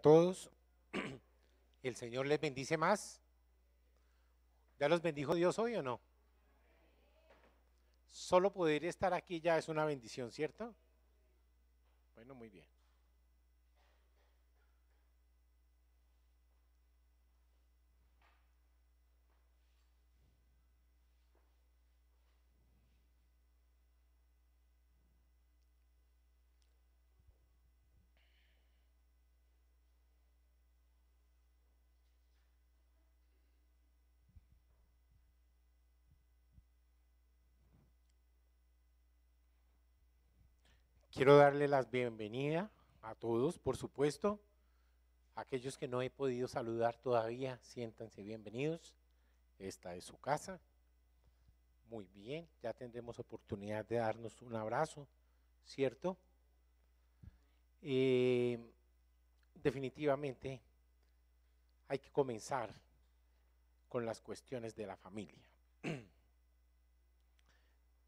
Todos, el Señor les bendice más. ¿Ya los bendijo Dios hoy o no? Solo poder estar aquí ya es una bendición, ¿cierto? Bueno, muy bien. Quiero darle la bienvenida a todos, por supuesto. Aquellos que no he podido saludar todavía, siéntanse bienvenidos. Esta es su casa. Muy bien, ya tendremos oportunidad de darnos un abrazo, ¿cierto? Definitivamente hay que comenzar con las cuestiones de la familia. Un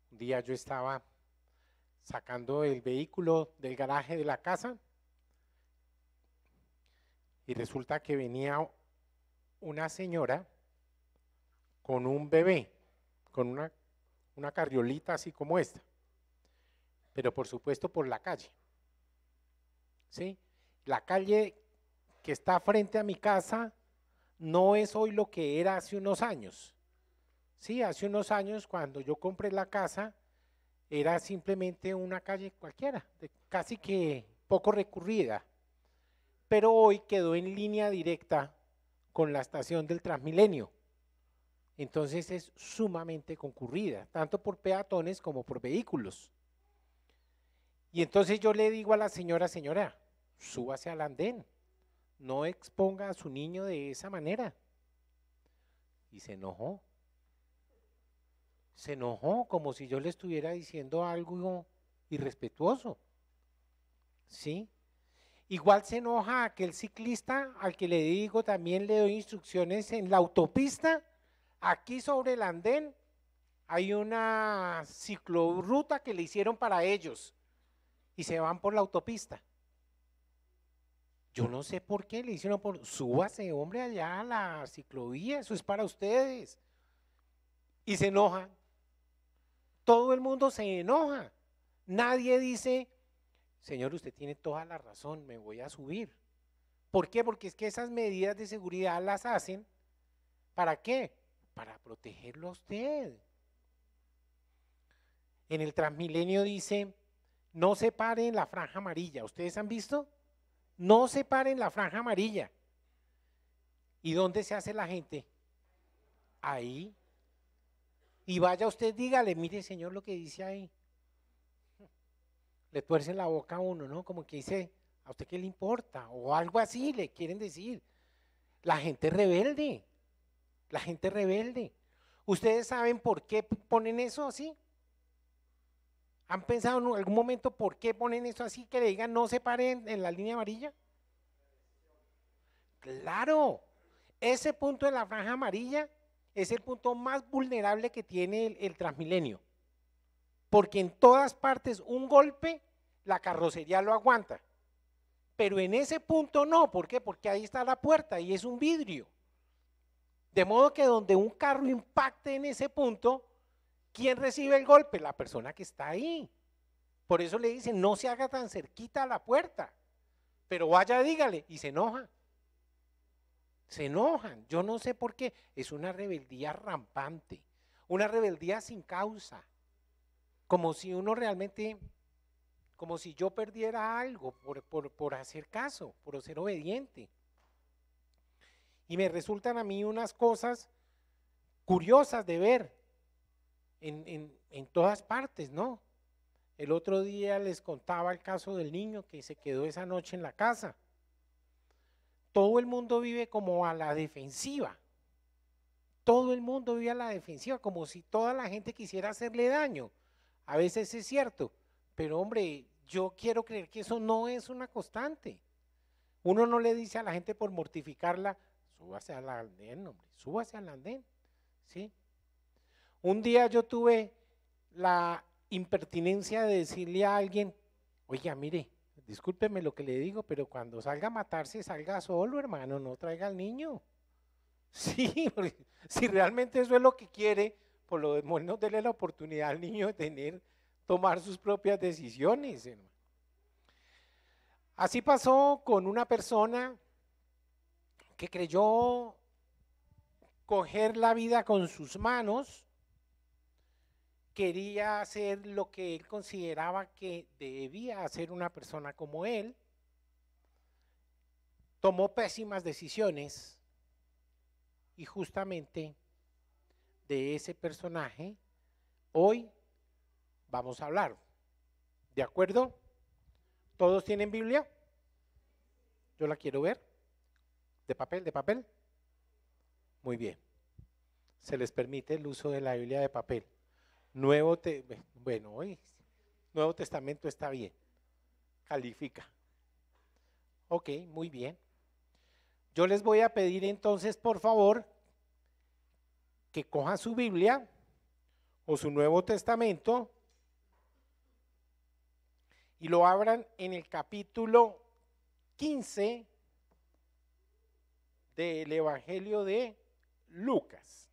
día yo estaba sacando el vehículo del garaje de la casa y resulta que venía una señora con un bebé, con una carriolita así como esta, pero por supuesto por la calle, ¿sí? La calle que está frente a mi casa no es hoy lo que era hace unos años. Sí, hace unos años cuando yo compré la casa era simplemente una calle cualquiera, casi que poco recurrida, pero hoy quedó en línea directa con la estación del Transmilenio. Entonces es sumamente concurrida, tanto por peatones como por vehículos. Y entonces yo le digo a la señora, señora, súbase al andén, no exponga a su niño de esa manera. Y se enojó. Se enojó como si yo le estuviera diciendo algo irrespetuoso. ¿Sí? Igual se enoja aquel ciclista al que le digo, también le doy instrucciones en la autopista, aquí sobre el andén hay una ciclorruta que le hicieron para ellos y se van por la autopista. Yo no sé por qué le hicieron súbase hombre allá a la ciclovía, eso es para ustedes. Y se enojan. Todo el mundo se enoja. Nadie dice, señor, usted tiene toda la razón, me voy a subir. ¿Por qué? Porque es que esas medidas de seguridad las hacen, ¿para qué? Para protegerlo a usted. En el Transmilenio dice, no se pare en la franja amarilla. ¿Ustedes han visto? No se pare en la franja amarilla. ¿Y dónde se hace la gente? Ahí. Y vaya usted, dígale, mire señor lo que dice ahí. Le tuercen la boca a uno, ¿no? Como que dice, ¿a usted qué le importa? O algo así le quieren decir. La gente rebelde, la gente rebelde. ¿Ustedes saben por qué ponen eso así? ¿Han pensado en algún momento por qué ponen eso así, que le digan no se paren en la línea amarilla? Claro, ese punto de la franja amarilla es el punto más vulnerable que tiene el Transmilenio, porque en todas partes un golpe la carrocería lo aguanta, pero en ese punto no. ¿Por qué? Porque ahí está la puerta y es un vidrio, de modo que donde un carro impacte en ese punto, ¿quién recibe el golpe? La persona que está ahí. Por eso le dicen no se haga tan cerquita a la puerta, pero vaya, dígale, y se enoja. Se enojan, yo no sé por qué, es una rebeldía rampante, una rebeldía sin causa, como si uno realmente, como si yo perdiera algo por hacer caso, por ser obediente. Y me resultan a mí unas cosas curiosas de ver en todas partes, ¿no? El otro día les contaba el caso del niño que se quedó esa noche en la casa. Todo el mundo vive como a la defensiva. Todo el mundo vive a la defensiva, como si toda la gente quisiera hacerle daño. A veces es cierto, pero hombre, yo quiero creer que eso no es una constante. Uno no le dice a la gente por mortificarla, súbase al andén, hombre, súbase al andén, ¿sí? Un día yo tuve la impertinencia de decirle a alguien, oiga, mire, discúlpeme lo que le digo, pero cuando salga a matarse, salga solo, hermano, no traiga al niño. Sí, porque si realmente eso es lo que quiere, por lo menos déle la oportunidad al niño de tomar sus propias decisiones, hermano. Así pasó con una persona que creyó coger la vida con sus manos, quería hacer lo que él consideraba que debía hacer una persona como él, tomó pésimas decisiones y justamente de ese personaje hoy vamos a hablar. ¿De acuerdo? ¿Todos tienen Biblia? Yo la quiero ver. ¿De papel? ¿De papel? Muy bien. Se les permite el uso de la Biblia de papel. Nuevo Testamento está bien. Califica. Ok, muy bien. Yo les voy a pedir entonces, por favor, que cojan su Biblia o su Nuevo Testamento y lo abran en el capítulo 15 del Evangelio de Lucas.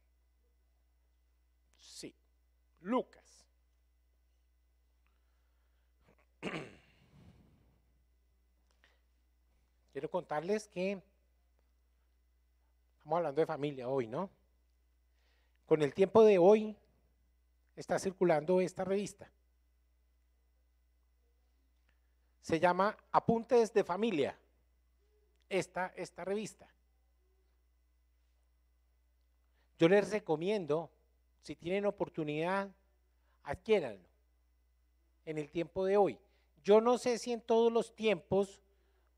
Sí, Lucas. Quiero contarles que estamos hablando de familia hoy, ¿no? Con el tiempo de hoy está circulando esta revista. Se llama Apuntes de Familia, esta revista. Yo les recomiendo, si tienen oportunidad, adquiéranlo en el tiempo de hoy. Yo no sé si en todos los tiempos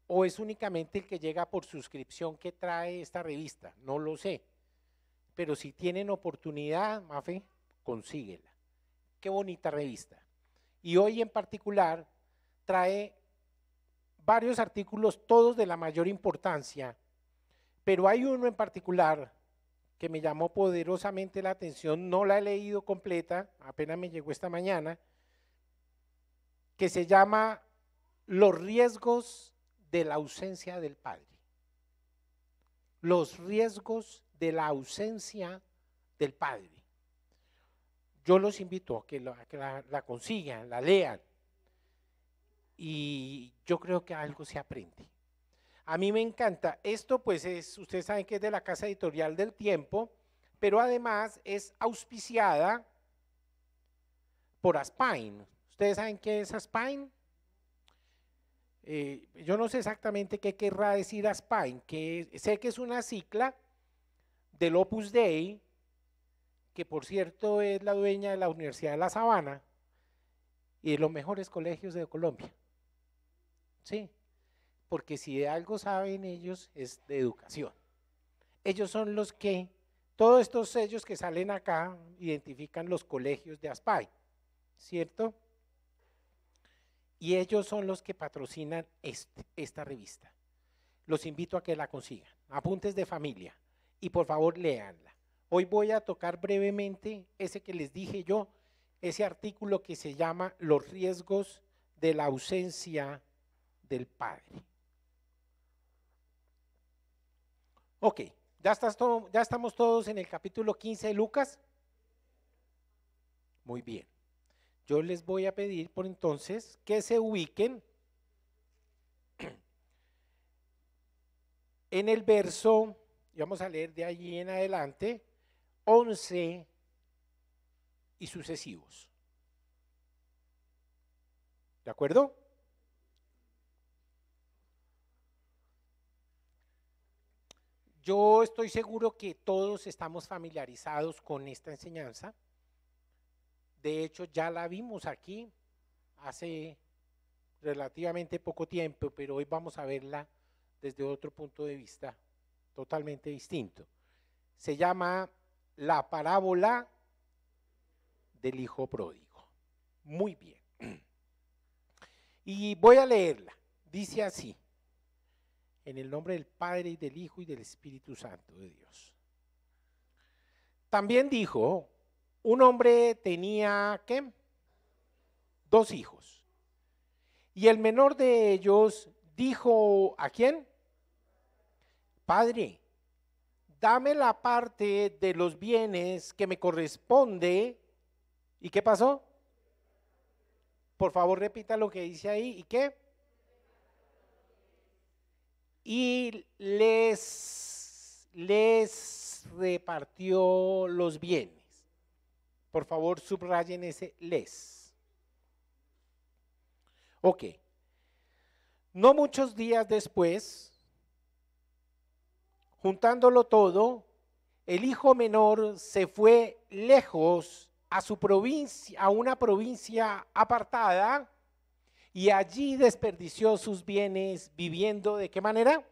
o es únicamente el que llega por suscripción que trae esta revista, no lo sé. Pero si tienen oportunidad, Mafe, consíguela. Qué bonita revista. Y hoy en particular trae varios artículos, todos de la mayor importancia, pero hay uno en particular que me llamó poderosamente la atención, no la he leído completa, apenas me llegó esta mañana, que se llama Los riesgos de la ausencia del padre. Los riesgos de la ausencia del padre. Yo los invito a que la consigan, la lean, y yo creo que algo se aprende. A mí me encanta. Esto pues ustedes saben que es de la Casa Editorial del Tiempo, pero además es auspiciada por Aspain. ¿Ustedes saben qué es Aspain? Yo no sé exactamente qué querrá decir Aspain, que sé que es una sigla del Opus Dei, que por cierto es la dueña de la Universidad de La Sabana y de los mejores colegios de Colombia. Sí, porque si de algo saben ellos es de educación. Ellos son los que, todos estos sellos que salen acá identifican los colegios de Aspain, ¿cierto? Y ellos son los que patrocinan esta revista. Los invito a que la consigan. Apuntes de Familia. Y por favor léanla. Hoy voy a tocar brevemente ese que les dije yo, ese artículo que se llama Los riesgos de la ausencia del padre. Ok, ya estamos todos en el capítulo 15 de Lucas. Muy bien. Yo les voy a pedir por entonces que se ubiquen en el verso, y vamos a leer de allí en adelante, 11 y sucesivos. ¿De acuerdo? Yo estoy seguro que todos estamos familiarizados con esta enseñanza. De hecho, ya la vimos aquí hace relativamente poco tiempo, pero hoy vamos a verla desde otro punto de vista totalmente distinto. Se llama la parábola del hijo pródigo. Muy bien. Y voy a leerla. Dice así: en el nombre del Padre y del Hijo y del Espíritu Santo de Dios. También dijo, un hombre tenía, ¿qué? 2 hijos. Y el menor de ellos dijo, ¿a quién? Padre, dame la parte de los bienes que me corresponde. ¿Y qué pasó? Por favor, repita lo que dice ahí. ¿Y qué? Y les repartió los bienes. Por favor, subrayen ese les. Ok. No muchos días después, juntándolo todo, el hijo menor se fue lejos a su provincia, a una provincia apartada, y allí desperdició sus bienes viviendo ¿de qué manera?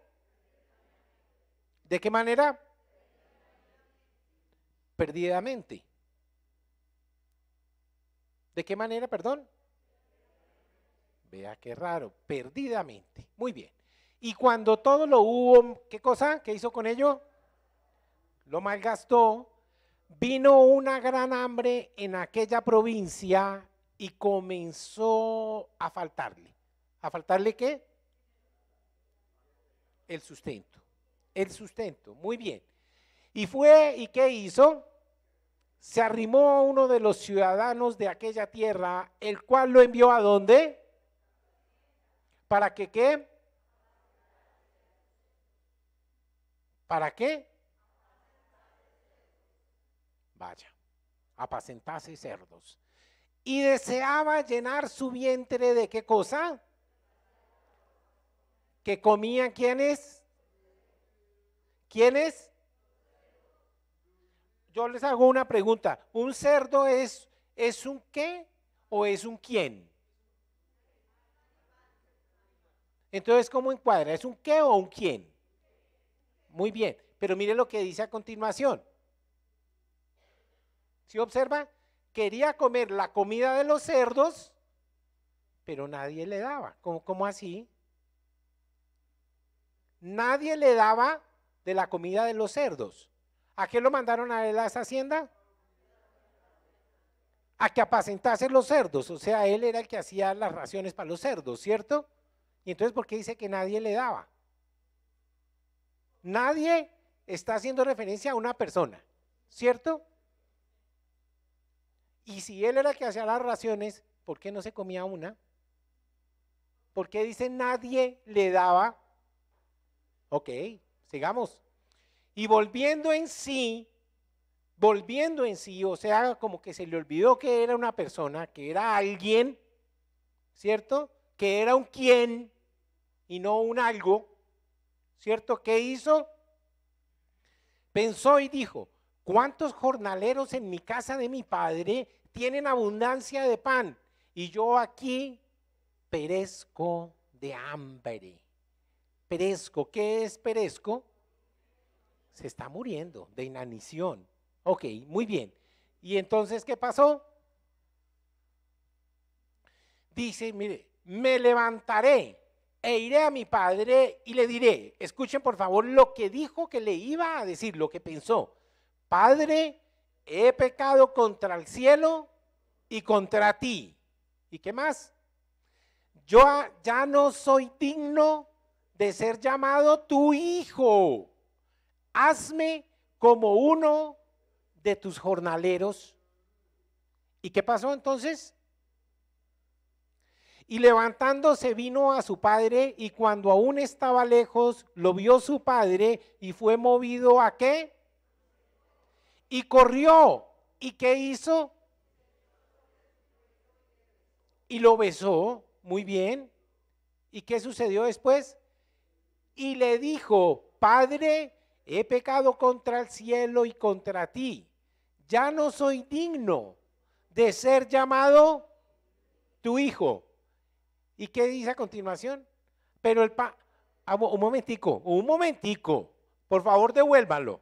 ¿De qué manera? Perdidamente. ¿De qué manera, perdón? Vea qué raro, perdidamente. Muy bien. Y cuando todo lo hubo, ¿qué cosa? ¿Qué hizo con ello? Lo malgastó. Vino una gran hambre en aquella provincia y comenzó a faltarle. ¿A faltarle qué? El sustento. El sustento, muy bien. Y fue, ¿y qué hizo? Se arrimó a uno de los ciudadanos de aquella tierra, el cual lo envió ¿a dónde? ¿Para que qué? ¿Para qué? Vaya, apacentase cerdos. Y deseaba llenar su vientre ¿de qué cosa? ¿Que comían quiénes? ¿Quiénes? Yo les hago una pregunta. ¿Un cerdo es un qué o es un quién? Entonces, ¿cómo encuadra? ¿Es un qué o un quién? Muy bien, pero mire lo que dice a continuación. ¿Sí observa? Quería comer la comida de los cerdos, pero nadie le daba. ¿Cómo así? Nadie le daba de la comida de los cerdos. ¿A qué lo mandaron a él a esa hacienda? A que apacentase los cerdos, o sea, él era el que hacía las raciones para los cerdos, ¿cierto? Y entonces, ¿por qué dice que nadie le daba? Nadie está haciendo referencia a una persona, ¿cierto? Y si él era el que hacía las raciones, ¿por qué no se comía una? ¿Por qué dice nadie le daba? Ok, sigamos. Y volviendo en sí, o sea, como que se le olvidó que era una persona, que era alguien, ¿cierto? Que era un quién y no un algo, ¿cierto? ¿Qué hizo? Pensó y dijo, ¿cuántos jornaleros en mi casa de mi padre tienen abundancia de pan? Y yo aquí perezco de hambre. Perezco, ¿qué es perezco? Se está muriendo de inanición. Ok, muy bien. ¿Y entonces qué pasó? Dice, mire, me levantaré e iré a mi padre y le diré, escuchen por favor lo que dijo que le iba a decir, lo que pensó. Padre, he pecado contra el cielo y contra ti. ¿Y qué más? Yo ya no soy digno de ser llamado tu hijo. Hazme como uno de tus jornaleros. ¿Y qué pasó entonces? Y levantándose vino a su padre, y cuando aún estaba lejos, lo vio su padre y fue movido ¿a qué? Y corrió. ¿Y qué hizo? Y lo besó, muy bien. ¿Y qué sucedió después? Y le dijo, Padre, he pecado contra el cielo y contra ti. Ya no soy digno de ser llamado tu hijo. ¿Y qué dice a continuación? Pero un momentico, por favor devuélvalo.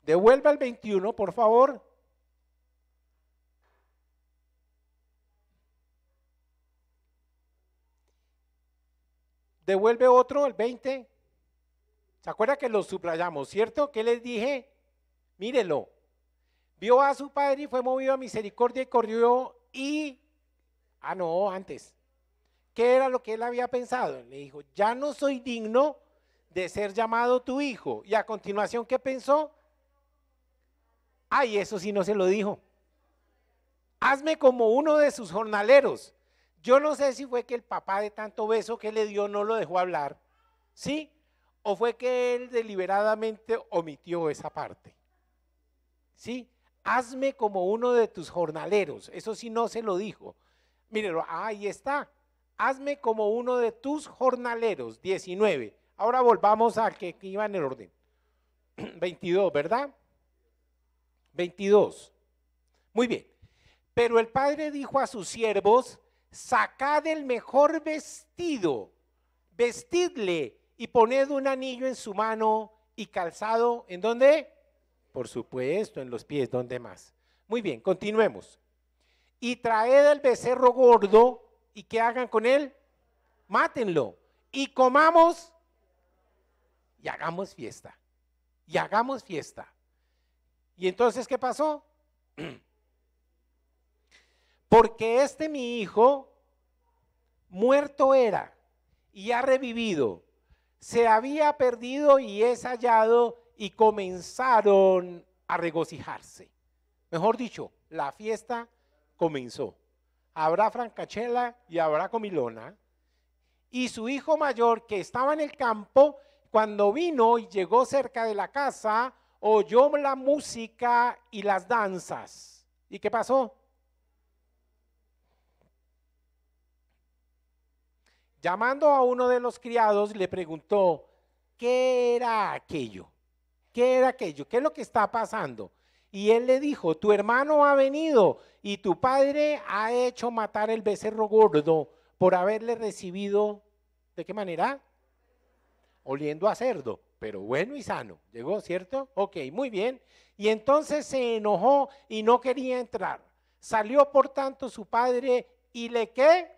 Devuelva el 21, por favor. Devuelve otro, el 20. ¿Se acuerda que lo subrayamos, cierto? ¿Qué les dije? Mírelo. Vio a su padre y fue movido a misericordia y corrió y Ah, no, antes. ¿Qué era lo que él había pensado? Le dijo, ya no soy digno de ser llamado tu hijo. Y a continuación, ¿qué pensó? Ay, eso sí no se lo dijo. Hazme como uno de sus jornaleros. Yo no sé si fue que el papá de tanto beso que le dio no lo dejó hablar, ¿sí? O fue que él deliberadamente omitió esa parte, ¿sí? Hazme como uno de tus jornaleros. Eso sí no se lo dijo. Mírelo, ahí está. Hazme como uno de tus jornaleros, 19. Ahora volvamos a que iba en el orden. 22, ¿verdad? 22. Muy bien. Pero el padre dijo a sus siervos, sacad el mejor vestido, vestidle y poned un anillo en su mano y calzado, ¿en dónde? Por supuesto, en los pies, ¿dónde más? Muy bien, continuemos. Y traed el becerro gordo y ¿qué hagan con él? Mátenlo y comamos y hagamos fiesta. Y hagamos fiesta. ¿Y entonces qué pasó? Porque mi hijo muerto era y ha revivido, se había perdido y es hallado, y comenzaron a regocijarse. Mejor dicho, la fiesta comenzó. Habrá francachela y habrá comilona. Y su hijo mayor, que estaba en el campo, cuando vino y llegó cerca de la casa, oyó la música y las danzas. ¿Y qué pasó? Llamando a uno de los criados, le preguntó, ¿qué era aquello? ¿Qué era aquello? ¿Qué es lo que está pasando? Y él le dijo, tu hermano ha venido y tu padre ha hecho matar el becerro gordo por haberle recibido, ¿de qué manera? Oliendo a cerdo, pero bueno y sano. ¿Llegó, cierto? Ok, muy bien. Y entonces se enojó y no quería entrar. Salió por tanto su padre y le ¿qué?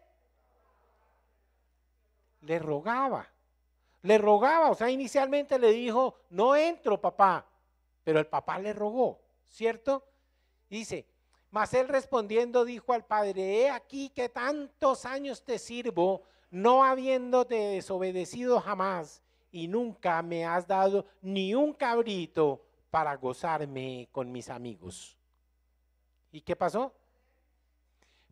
Le rogaba, o sea, inicialmente le dijo, no entro, papá, pero el papá le rogó, ¿cierto? Dice, mas él respondiendo dijo al padre, he aquí que tantos años te sirvo, no habiéndote desobedecido jamás, y nunca me has dado ni un cabrito para gozarme con mis amigos. ¿Y qué pasó?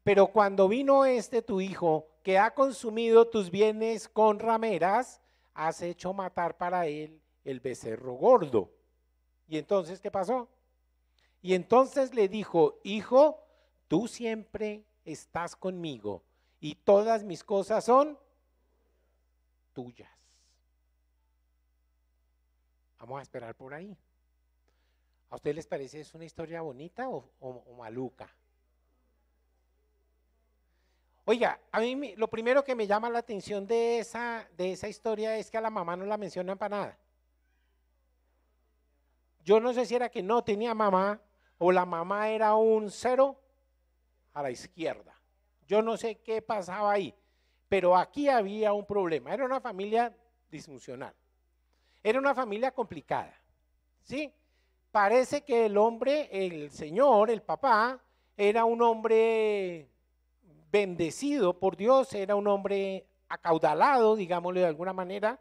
Pero cuando vino tu hijo, que ha consumido tus bienes con rameras, has hecho matar para él el becerro gordo. ¿Y entonces qué pasó? Y entonces le dijo, hijo, tú siempre estás conmigo y todas mis cosas son tuyas. Vamos a esperar por ahí. ¿A ustedes les parece es una historia bonita o maluca? Oiga, a mí lo primero que me llama la atención de esa historia es que a la mamá no la mencionan para nada. Yo no sé si era que no tenía mamá o la mamá era un cero a la izquierda. Yo no sé qué pasaba ahí, pero aquí había un problema. Era una familia disfuncional. Era una familia complicada, ¿sí? Parece que el hombre, el señor, el papá, era un hombre bendecido por Dios, era un hombre acaudalado, digámosle de alguna manera,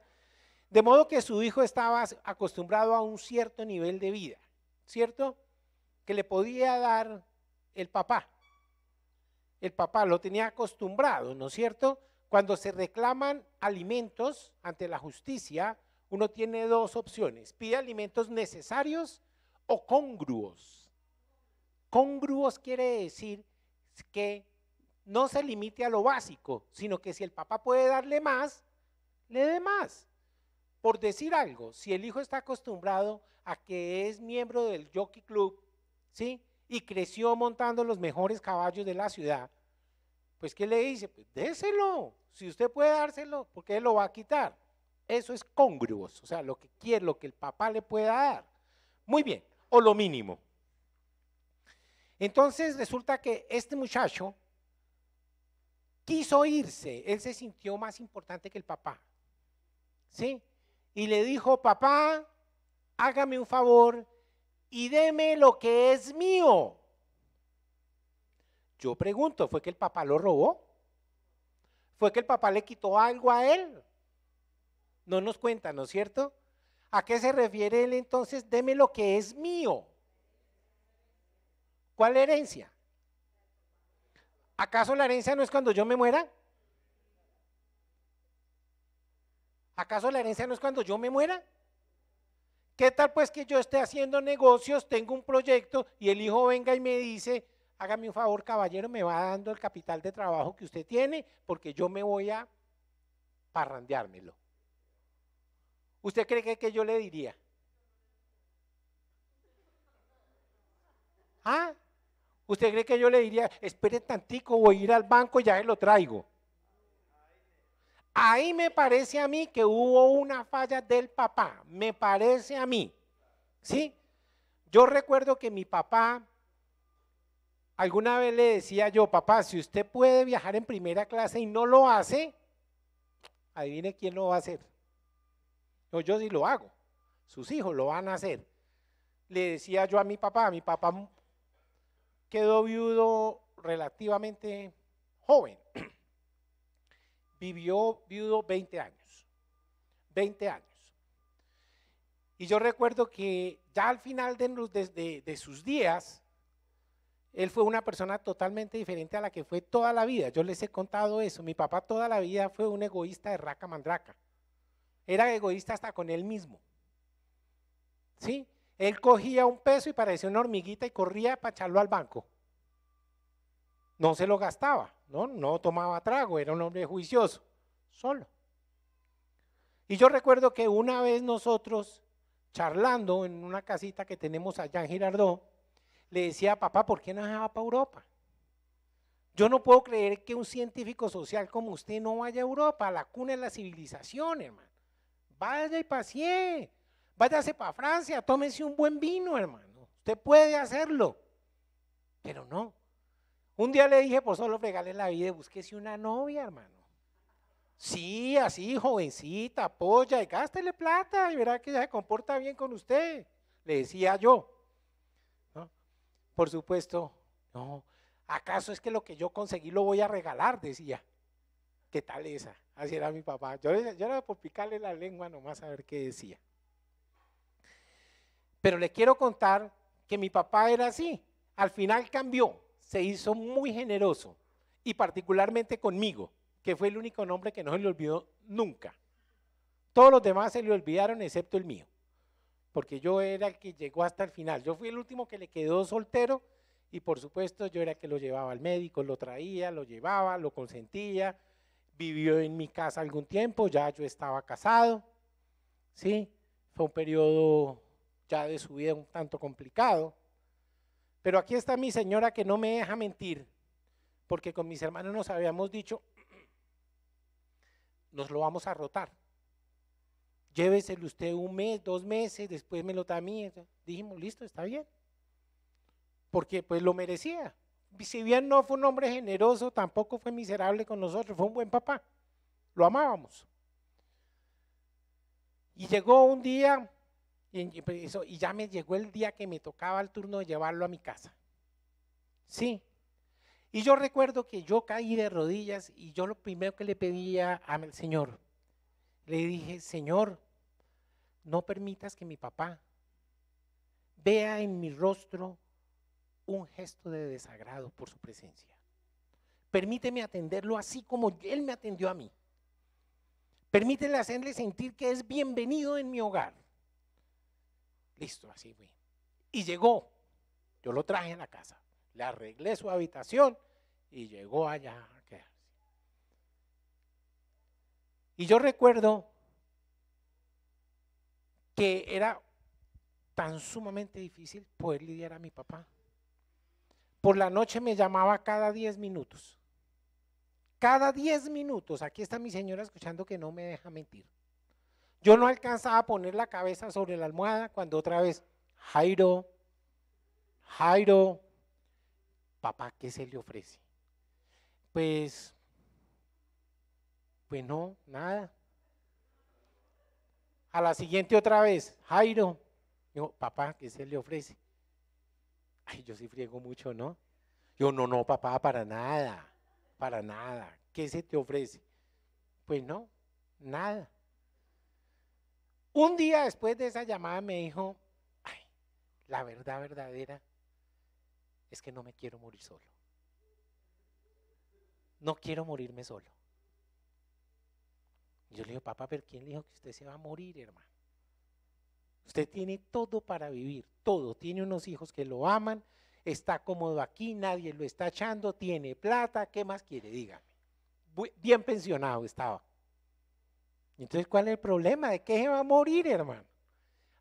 de modo que su hijo estaba acostumbrado a un cierto nivel de vida, ¿cierto? Que le podía dar el papá. El papá lo tenía acostumbrado, ¿no es cierto? Cuando se reclaman alimentos ante la justicia, uno tiene dos opciones, pide alimentos necesarios o congruos. Congruos quiere decir que no se limite a lo básico, sino que si el papá puede darle más, le dé más. Por decir algo, si el hijo está acostumbrado a que es miembro del Jockey Club, ¿sí? Y creció montando los mejores caballos de la ciudad, pues ¿qué le dice? Pues déselo, si usted puede dárselo, ¿por qué lo va a quitar? Eso es congruos, o sea, lo que quiere, lo que el papá le pueda dar. Muy bien, o lo mínimo. Entonces resulta que este muchacho quiso irse, él se sintió más importante que el papá, ¿sí? Y le dijo, papá, hágame un favor y deme lo que es mío. Yo pregunto, ¿fue que el papá lo robó? ¿Fue que el papá le quitó algo a él? No nos cuenta, ¿no es cierto? ¿A qué se refiere él entonces? Deme lo que es mío. ¿Cuál herencia? ¿Acaso la herencia no es cuando yo me muera? ¿Acaso la herencia no es cuando yo me muera? ¿Qué tal pues que yo esté haciendo negocios, tengo un proyecto y el hijo venga y me dice, hágame un favor caballero, me va dando el capital de trabajo que usted tiene porque yo me voy a parrandeármelo? ¿Usted cree que yo le diría? ¿Ah? ¿Usted cree que yo le diría, espere tantico, voy a ir al banco y ya se lo traigo? Ahí me parece a mí que hubo una falla del papá, me parece a mí, ¿sí? Yo recuerdo que mi papá, alguna vez le decía yo, papá, si usted puede viajar en primera clase y no lo hace, adivine quién lo va a hacer. No, yo sí lo hago, sus hijos lo van a hacer. Le decía yo a mi papá quedó viudo relativamente joven, vivió viudo 20 años, 20 años. Y yo recuerdo que ya al final de sus días, él fue una persona totalmente diferente a la que fue toda la vida. Yo les he contado eso. Mi papá toda la vida fue un egoísta de raca mandraca. Era egoísta hasta con él mismo. ¿Sí? Él cogía un peso y parecía una hormiguita y corría para echarlo al banco. No se lo gastaba, no tomaba trago, era un hombre juicioso, solo. Y yo recuerdo que una vez nosotros, charlando en una casita que tenemos allá en Girardot, le decía, papá, ¿por qué no se va para Europa? Yo no puedo creer que un científico social como usted no vaya a Europa, a la cuna de la civilización, hermano. Vaya y pasee, váyase para Francia, tómese un buen vino, hermano. Usted puede hacerlo, pero no. Un día le dije, por solo fregarle la vida, búsquese una novia, hermano. Sí, así, jovencita, apoya y gástele plata y verá que ella se comporta bien con usted, le decía yo. ¿No? Por supuesto, no. ¿Acaso es que lo que yo conseguí lo voy a regalar? Decía. ¿Qué tal esa? Así era mi papá. Yo era por picarle la lengua nomás a ver qué decía. Pero le quiero contar que mi papá era así. Al final cambió, se hizo muy generoso y particularmente conmigo, que fue el único nombre que no se le olvidó nunca. Todos los demás se le olvidaron excepto el mío, porque yo era el que llegó hasta el final. Yo fui el último que le quedó soltero y por supuesto yo era el que lo llevaba al médico, lo traía, lo llevaba, lo consentía, vivió en mi casa algún tiempo, ya yo estaba casado, ¿sí? Fue un periodo ya de su vida un tanto complicado, pero aquí está mi señora que no me deja mentir, porque con mis hermanos nos habíamos dicho, nos lo vamos a rotar, lléveselo usted un mes, 2 meses, después me lo da a mí. Dijimos, listo, está bien, porque pues lo merecía. Si bien no fue un hombre generoso, tampoco fue miserable con nosotros, fue un buen papá, lo amábamos. Y llegó un día, y ya me llegó el día que me tocaba el turno de llevarlo a mi casa. Sí. Y yo recuerdo que yo caí de rodillas y yo lo primero que le pedía al Señor, le dije, Señor, no permitas que mi papá vea en mi rostro un gesto de desagrado por su presencia. Permíteme atenderlo así como él me atendió a mí. Permítele hacerle sentir que es bienvenido en mi hogar. Listo, así fue. Y llegó, yo lo traje a la casa, le arreglé su habitación y llegó allá a quedarse. Y yo recuerdo que era tan sumamente difícil poder lidiar a mi papá. Por la noche me llamaba cada 10 minutos. Cada 10 minutos, aquí está mi señora escuchando que no me deja mentir. Yo no alcanzaba a poner la cabeza sobre la almohada cuando otra vez, Jairo, Jairo, papá, ¿qué se le ofrece? Pues no, nada. A la siguiente otra vez, Jairo, digo, papá, ¿qué se le ofrece? Ay, yo sí friego mucho, ¿no? Yo, no, papá, para nada, para nada. ¿Qué se te ofrece? Pues no, nada. Un día después de esa llamada me dijo, ay, la verdad verdadera es que no me quiero morir solo. No quiero morirme solo. Yo le digo, papá, pero ¿quién le dijo que usted se va a morir, hermano? Usted tiene todo para vivir, todo. Tiene unos hijos que lo aman, está cómodo aquí, nadie lo está echando, tiene plata, ¿qué más quiere? Dígame. Bien pensionado estaba. Entonces, ¿cuál es el problema? ¿De qué se va a morir, hermano?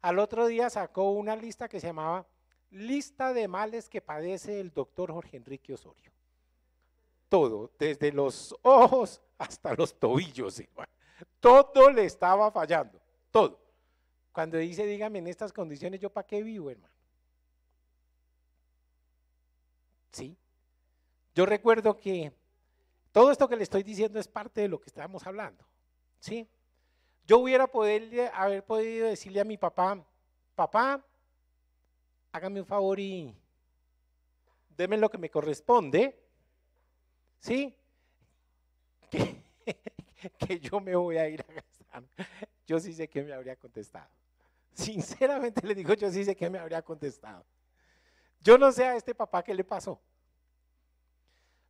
Al otro día sacó una lista que se llamaba Lista de males que padece el doctor Jorge Enrique Osorio. Todo, desde los ojos hasta los tobillos, hermano. Todo le estaba fallando, todo. Cuando dice, dígame, en estas condiciones, ¿yo para qué vivo, hermano? Sí. Yo recuerdo que todo esto que le estoy diciendo es parte de lo que estábamos hablando, ¿sí? Yo hubiera haber podido decirle a mi papá, papá, hágame un favor y deme lo que me corresponde, ¿sí? Que yo me voy a ir a gastar. Yo sí sé que me habría contestado. Sinceramente le digo, yo sí sé que me habría contestado. Yo no sé a este papá qué le pasó.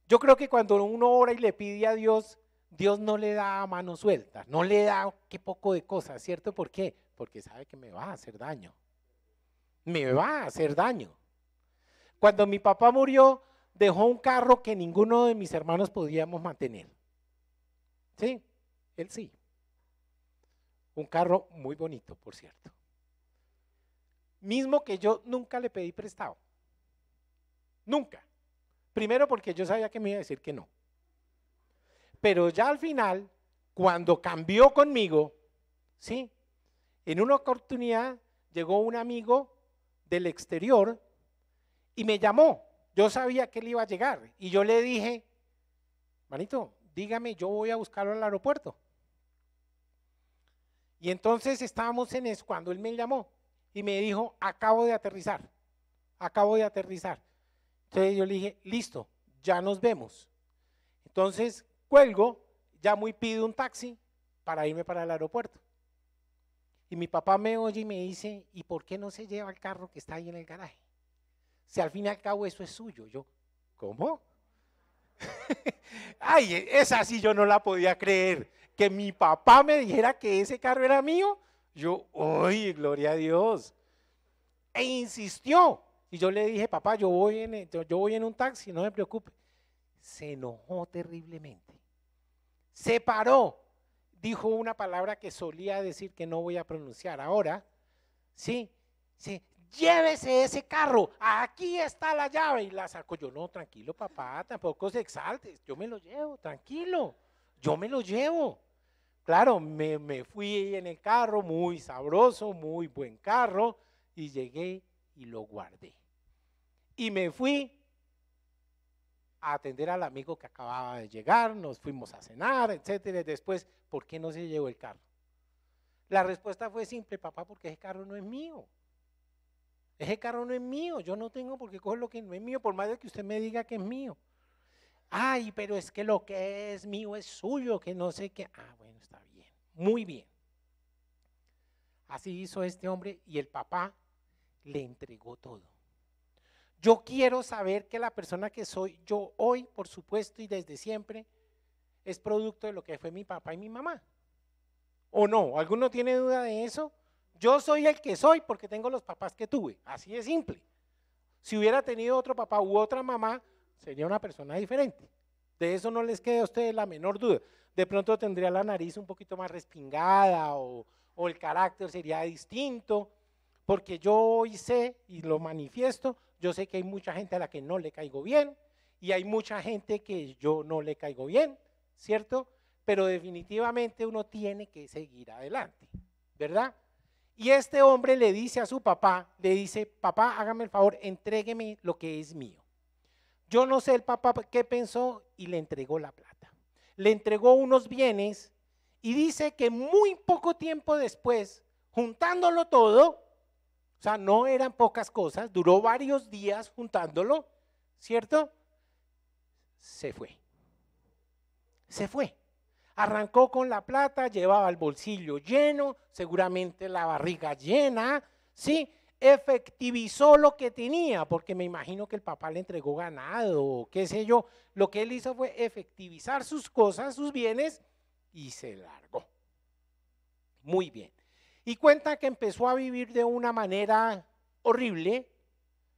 Yo creo que cuando uno ora y le pide a Dios, Dios no le da mano suelta, no le da qué poco de cosas, ¿cierto? ¿Por qué? Porque sabe que me va a hacer daño. Me va a hacer daño. Cuando mi papá murió, dejó un carro que ninguno de mis hermanos podíamos mantener. ¿Sí? Él sí. Un carro muy bonito, por cierto. Mismo que yo nunca le pedí prestado. Nunca. Primero porque yo sabía que me iba a decir que no. Pero ya al final, cuando cambió conmigo, ¿sí? En una oportunidad llegó un amigo del exterior y me llamó. Yo sabía que él iba a llegar y yo le dije, manito, dígame, yo voy a buscarlo al aeropuerto. Y entonces estábamos en eso cuando él me llamó y me dijo, acabo de aterrizar. Entonces yo le dije, listo, ya nos vemos. Entonces cuelgo, llamo y pido un taxi para irme para el aeropuerto. Y mi papá me oye y me dice, ¿y por qué no se lleva el carro que está ahí en el garaje? Si al fin y al cabo eso es suyo. Yo, ¿cómo? Ay, esa sí yo no la podía creer. Que mi papá me dijera que ese carro era mío. Yo, ¡ay, gloria a Dios! E insistió. Y yo le dije, papá, yo voy en un taxi, no me preocupe. Se enojó terriblemente. Se paró. Dijo una palabra que solía decir que no voy a pronunciar ahora. Sí, llévese ese carro, aquí está la llave. Y la sacó. Yo, no, tranquilo, papá, tampoco se exalte. Yo me lo llevo, tranquilo. Yo me lo llevo. Claro, me fui en el carro, muy sabroso, muy buen carro. Y llegué y lo guardé. Y me fui a atender al amigo que acababa de llegar, nos fuimos a cenar, etcétera. Y después, ¿por qué no se llevó el carro? La respuesta fue simple, papá, porque ese carro no es mío. Ese carro no es mío, yo no tengo por qué coger lo que no es mío, por más de que usted me diga que es mío. Ay, pero es que lo que es mío es suyo, que no sé qué. Ah, bueno, está bien, muy bien. Así hizo este hombre y el papá le entregó todo. Yo quiero saber que la persona que soy yo hoy, por supuesto, y desde siempre, es producto de lo que fue mi papá y mi mamá. ¿O no? ¿Alguno tiene duda de eso? Yo soy el que soy porque tengo los papás que tuve, así de simple. Si hubiera tenido otro papá u otra mamá, sería una persona diferente. De eso no les queda a ustedes la menor duda. De pronto tendría la nariz un poquito más respingada o el carácter sería distinto, porque yo hoy sé y lo manifiesto, yo sé que hay mucha gente a la que no le caigo bien y hay mucha gente que yo no le caigo bien, ¿cierto? Pero definitivamente uno tiene que seguir adelante, ¿verdad? Y este hombre le dice a su papá, le dice, papá, hágame el favor, entrégueme lo que es mío. Yo no sé el papá qué pensó y le entregó la plata. Le entregó unos bienes y dice que muy poco tiempo después, juntándolo todo, o sea, no eran pocas cosas, duró varios días juntándolo, ¿cierto? se fue. Se fue. Arrancó con la plata, llevaba el bolsillo lleno, seguramente la barriga llena, ¿sí? Efectivizó lo que tenía, porque me imagino que el papá le entregó ganado o qué sé yo. Lo que él hizo fue efectivizar sus cosas, sus bienes, y se largó. Muy bien. Y cuenta que empezó a vivir de una manera horrible,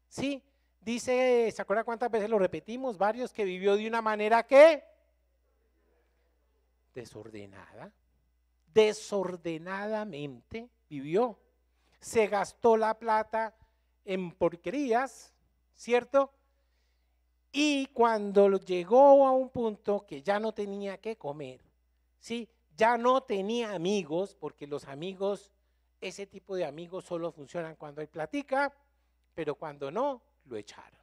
¿sí? Dice, ¿se acuerda cuántas veces lo repetimos? Varios, que vivió de una manera que desordenada, desordenadamente vivió. Se gastó la plata en porquerías, ¿cierto? Y cuando llegó a un punto que ya no tenía que comer, ¿sí? Ya no tenía amigos, porque los amigos, ese tipo de amigos solo funcionan cuando hay platica, pero cuando no, lo echaron.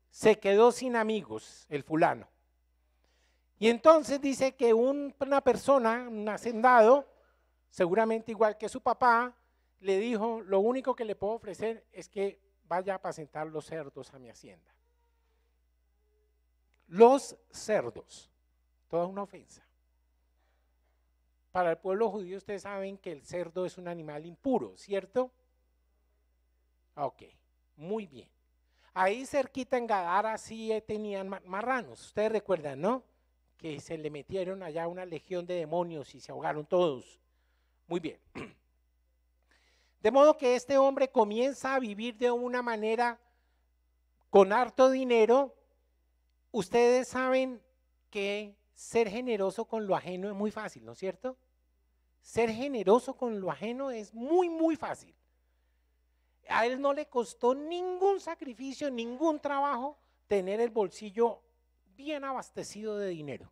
Se quedó sin amigos el fulano. Y entonces dice que una persona, un hacendado, seguramente igual que su papá, le dijo, lo único que le puedo ofrecer es que vaya a apacentar los cerdos a mi hacienda. Los cerdos, toda una ofensa. Para el pueblo judío ustedes saben que el cerdo es un animal impuro, ¿cierto? Ok, muy bien. Ahí cerquita en Gadara sí tenían marranos, ustedes recuerdan, ¿no? Que se le metieron allá una legión de demonios y se ahogaron todos. Muy bien. De modo que este hombre comienza a vivir de una manera con harto dinero. Ustedes saben que ser generoso con lo ajeno es muy fácil, ¿no es cierto? Ser generoso con lo ajeno es muy, muy fácil. A él no le costó ningún sacrificio, ningún trabajo tener el bolsillo bien abastecido de dinero.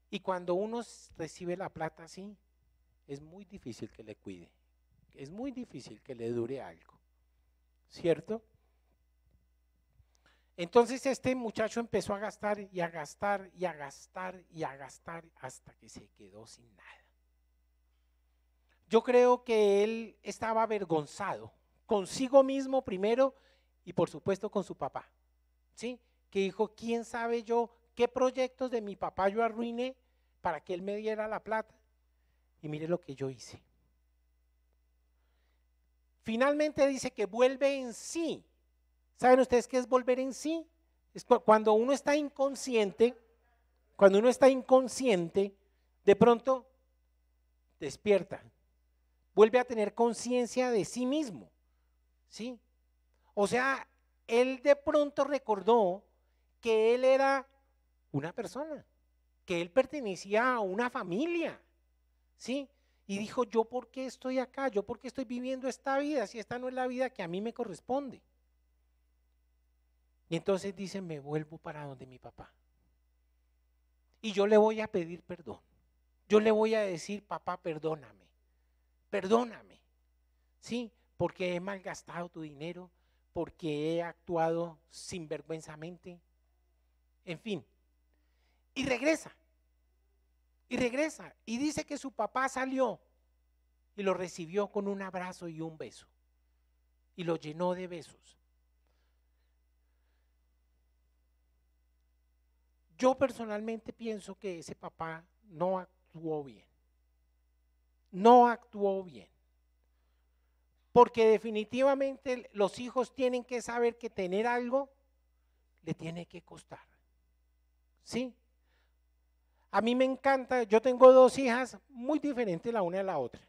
Y cuando uno recibe la plata así, es muy difícil que le cuide, es muy difícil que le dure algo, ¿cierto? Entonces este muchacho empezó a gastar y a gastar y a gastar y a gastar hasta que se quedó sin nada. Yo creo que él estaba avergonzado consigo mismo primero y por supuesto con su papá, ¿sí? Que dijo, ¿quién sabe yo qué proyectos de mi papá yo arruiné para que él me diera la plata? Y mire lo que yo hice. Finalmente dice que vuelve en sí. ¿Saben ustedes qué es volver en sí? Es cuando uno está inconsciente, de pronto despierta, vuelve a tener conciencia de sí mismo, ¿sí? O sea, él de pronto recordó que él era una persona, que él pertenecía a una familia, ¿sí? Y dijo, ¿yo por qué estoy acá? ¿Yo por qué estoy viviendo esta vida si esta no es la vida que a mí me corresponde? Y entonces dice, me vuelvo para donde mi papá. Y yo le voy a pedir perdón. Yo le voy a decir, papá, perdóname. Perdóname. Sí, porque he malgastado tu dinero, porque he actuado sinvergüenzamente. En fin. Y regresa. Y regresa. Y dice que su papá salió y lo recibió con un abrazo y un beso. Y lo llenó de besos. Yo personalmente pienso que ese papá no actuó bien. No actuó bien. Porque definitivamente los hijos tienen que saber que tener algo le tiene que costar. ¿Sí? A mí me encanta, yo tengo dos hijas muy diferentes la una de la otra.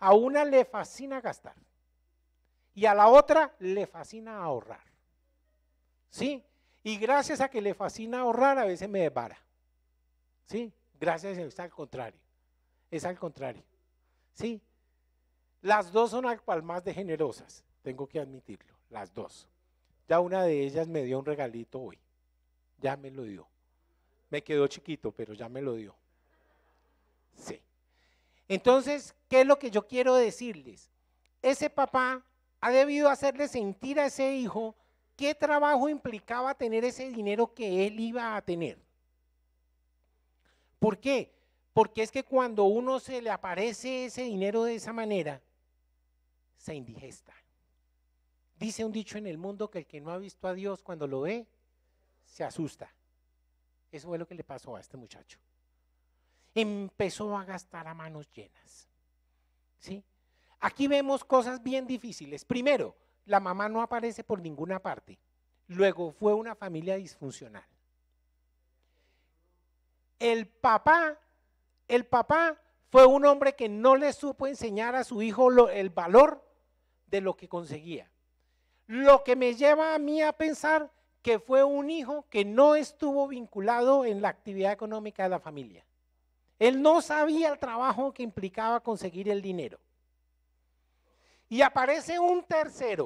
A una le fascina gastar y a la otra le fascina ahorrar. ¿Sí? Y gracias a que le fascina ahorrar, a veces me desvara. ¿Sí? Gracias, es al contrario. Es al contrario. ¿Sí? Las dos son al cual más de generosas, tengo que admitirlo, las dos. Ya una de ellas me dio un regalito hoy. Ya me lo dio. Me quedó chiquito, pero ya me lo dio. Sí. Entonces, ¿qué es lo que yo quiero decirles? Ese papá ha debido hacerle sentir a ese hijo qué trabajo implicaba tener ese dinero que él iba a tener. ¿Por qué? Porque es que cuando uno se le aparece ese dinero de esa manera, se indigesta. Dice un dicho en el mundo que el que no ha visto a Dios cuando lo ve, se asusta. Eso fue lo que le pasó a este muchacho. Empezó a gastar a manos llenas. ¿Sí? Aquí vemos cosas bien difíciles. Primero, la mamá no aparece por ninguna parte. Luego, fue una familia disfuncional. El papá fue un hombre que no le supo enseñar a su hijo el valor de lo que conseguía. Lo que me lleva a mí a pensar que fue un hijo que no estuvo vinculado en la actividad económica de la familia. Él no sabía el trabajo que implicaba conseguir el dinero. Y aparece un tercer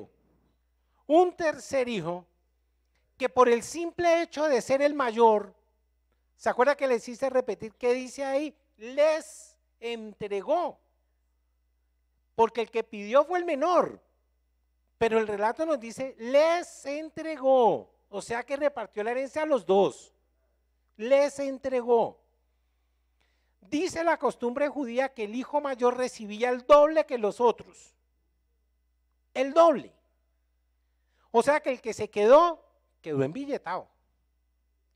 hijo, que por el simple hecho de ser el mayor, ¿se acuerda que les hice repetir qué dice ahí? Les entregó, porque el que pidió fue el menor, pero el relato nos dice, les entregó, o sea que repartió la herencia a los dos, les entregó. Dice la costumbre judía que el hijo mayor recibía el doble que los otros, el doble, o sea que el que se quedó embilletado.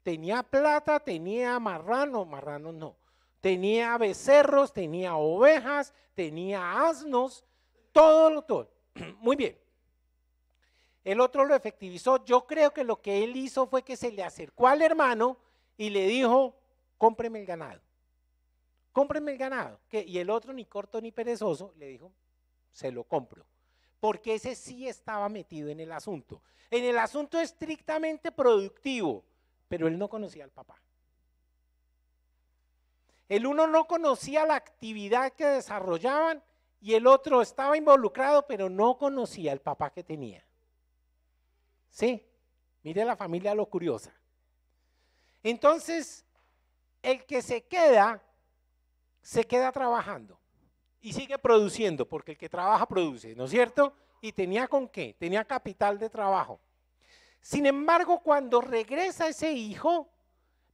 Tenía plata, tenía marranos no, tenía becerros, tenía ovejas, tenía asnos, todo. Muy bien. El otro lo efectivizó. Yo creo que lo que él hizo fue que se le acercó al hermano y le dijo, cómpreme el ganado. Cómpreme el ganado. Y el otro, ni corto ni perezoso, le dijo, se lo compro. Porque ese sí estaba metido en el asunto. En el asunto estrictamente productivo. Pero él no conocía al papá. El uno no conocía la actividad que desarrollaban y el otro estaba involucrado, pero no conocía al papá que tenía. ¿Sí? Mire la familia lo curiosa. Entonces, el que se queda trabajando y sigue produciendo, porque el que trabaja produce, ¿no es cierto? Y tenía con qué, tenía capital de trabajo. Sin embargo, cuando regresa ese hijo,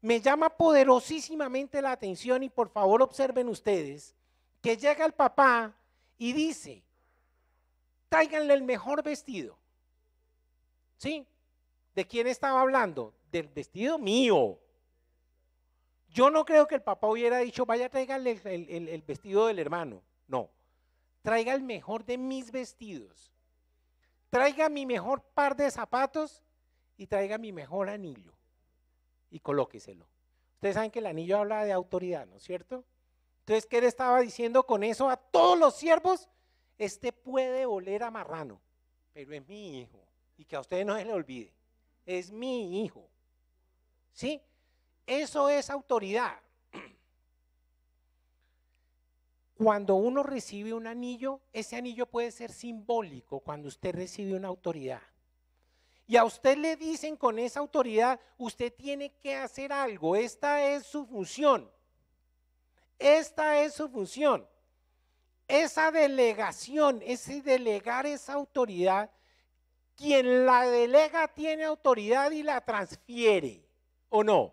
me llama poderosísimamente la atención y por favor observen ustedes que llega el papá y dice, tráiganle el mejor vestido. ¿Sí? ¿De quién estaba hablando? Del vestido mío. Yo no creo que el papá hubiera dicho, vaya, tráiganle el vestido del hermano. No, traiga el mejor de mis vestidos. Traiga mi mejor par de zapatos y traiga mi mejor anillo y colóqueselo. Ustedes saben que el anillo habla de autoridad, ¿no es cierto? Entonces, ¿qué le estaba diciendo con eso a todos los siervos? Este puede oler a marrano, pero es mi hijo, y que a ustedes no se le olvide, es mi hijo, ¿sí? Eso es autoridad. Cuando uno recibe un anillo, ese anillo puede ser simbólico cuando usted recibe una autoridad. Y a usted le dicen con esa autoridad, usted tiene que hacer algo, esta es su función. Esta es su función. Esa delegación, ese delegar esa autoridad, quien la delega tiene autoridad y la transfiere, ¿o no?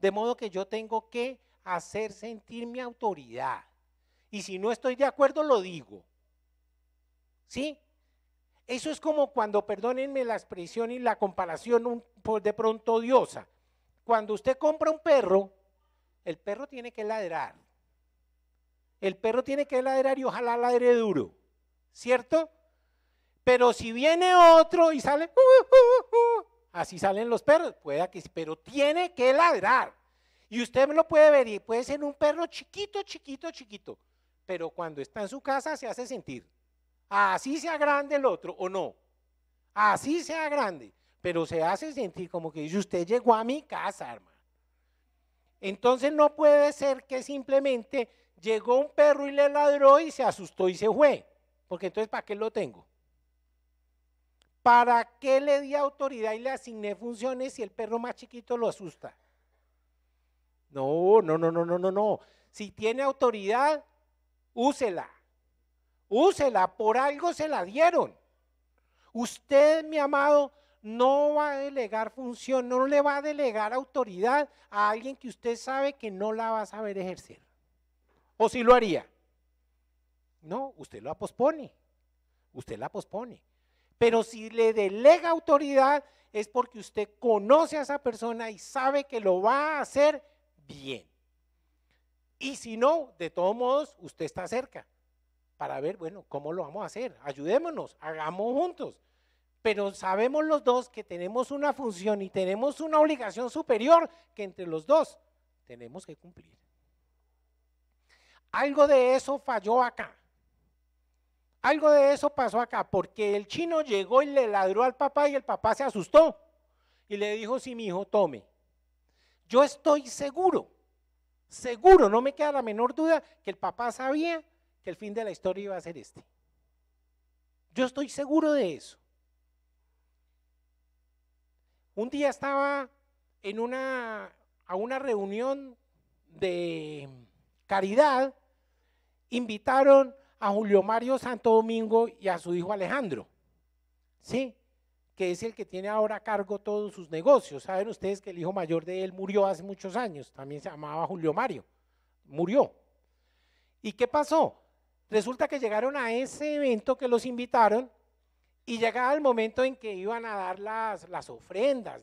De modo que yo tengo que hacer sentir mi autoridad. Y si no estoy de acuerdo, lo digo. ¿Sí? Eso es como cuando, perdónenme la expresión y la comparación de pronto odiosa, cuando usted compra un perro, el perro tiene que ladrar. El perro tiene que ladrar y ojalá ladre duro, ¿cierto? Pero si viene otro y sale, así salen los perros, pueda que, pero tiene que ladrar. Y usted lo puede ver y puede ser un perro chiquito, pero cuando está en su casa se hace sentir. Así sea grande el otro o no, así sea grande, pero se hace sentir como que dice, usted llegó a mi casa, hermano. Entonces no puede ser que simplemente llegó un perro y le ladró y se asustó y se fue, porque entonces ¿para qué lo tengo? ¿Para qué le di autoridad y le asigné funciones si el perro más chiquito lo asusta? No. Si tiene autoridad, úsela. Úsela, por algo se la dieron. Usted, mi amado, no va a delegar función, no le va a delegar autoridad a alguien que usted sabe que no la va a saber ejercer. ¿O si lo haría? No, usted la pospone. Pero si le delega autoridad, es porque usted conoce a esa persona y sabe que lo va a hacer bien. Y si no, de todos modos, usted está cerca para ver, bueno, ¿cómo lo vamos a hacer? Ayudémonos, hagamos juntos. Pero sabemos los dos que tenemos una función y tenemos una obligación superior que entre los dos tenemos que cumplir. Algo de eso falló acá. Algo de eso pasó acá, porque el chino llegó y le ladró al papá y el papá se asustó y le dijo, sí, mi hijo, tome. Yo estoy seguro, no me queda la menor duda que el papá sabía que el fin de la historia iba a ser este. Yo estoy seguro de eso. Un día estaba a una reunión de caridad, invitaron a Julio Mario Santo Domingo y a su hijo Alejandro, ¿sí? Que es el que tiene ahora a cargo todos sus negocios. Saben ustedes que el hijo mayor de él murió hace muchos años, también se llamaba Julio Mario, murió. ¿Y qué pasó? Resulta que llegaron a ese evento que los invitaron y llegaba el momento en que iban a dar las ofrendas,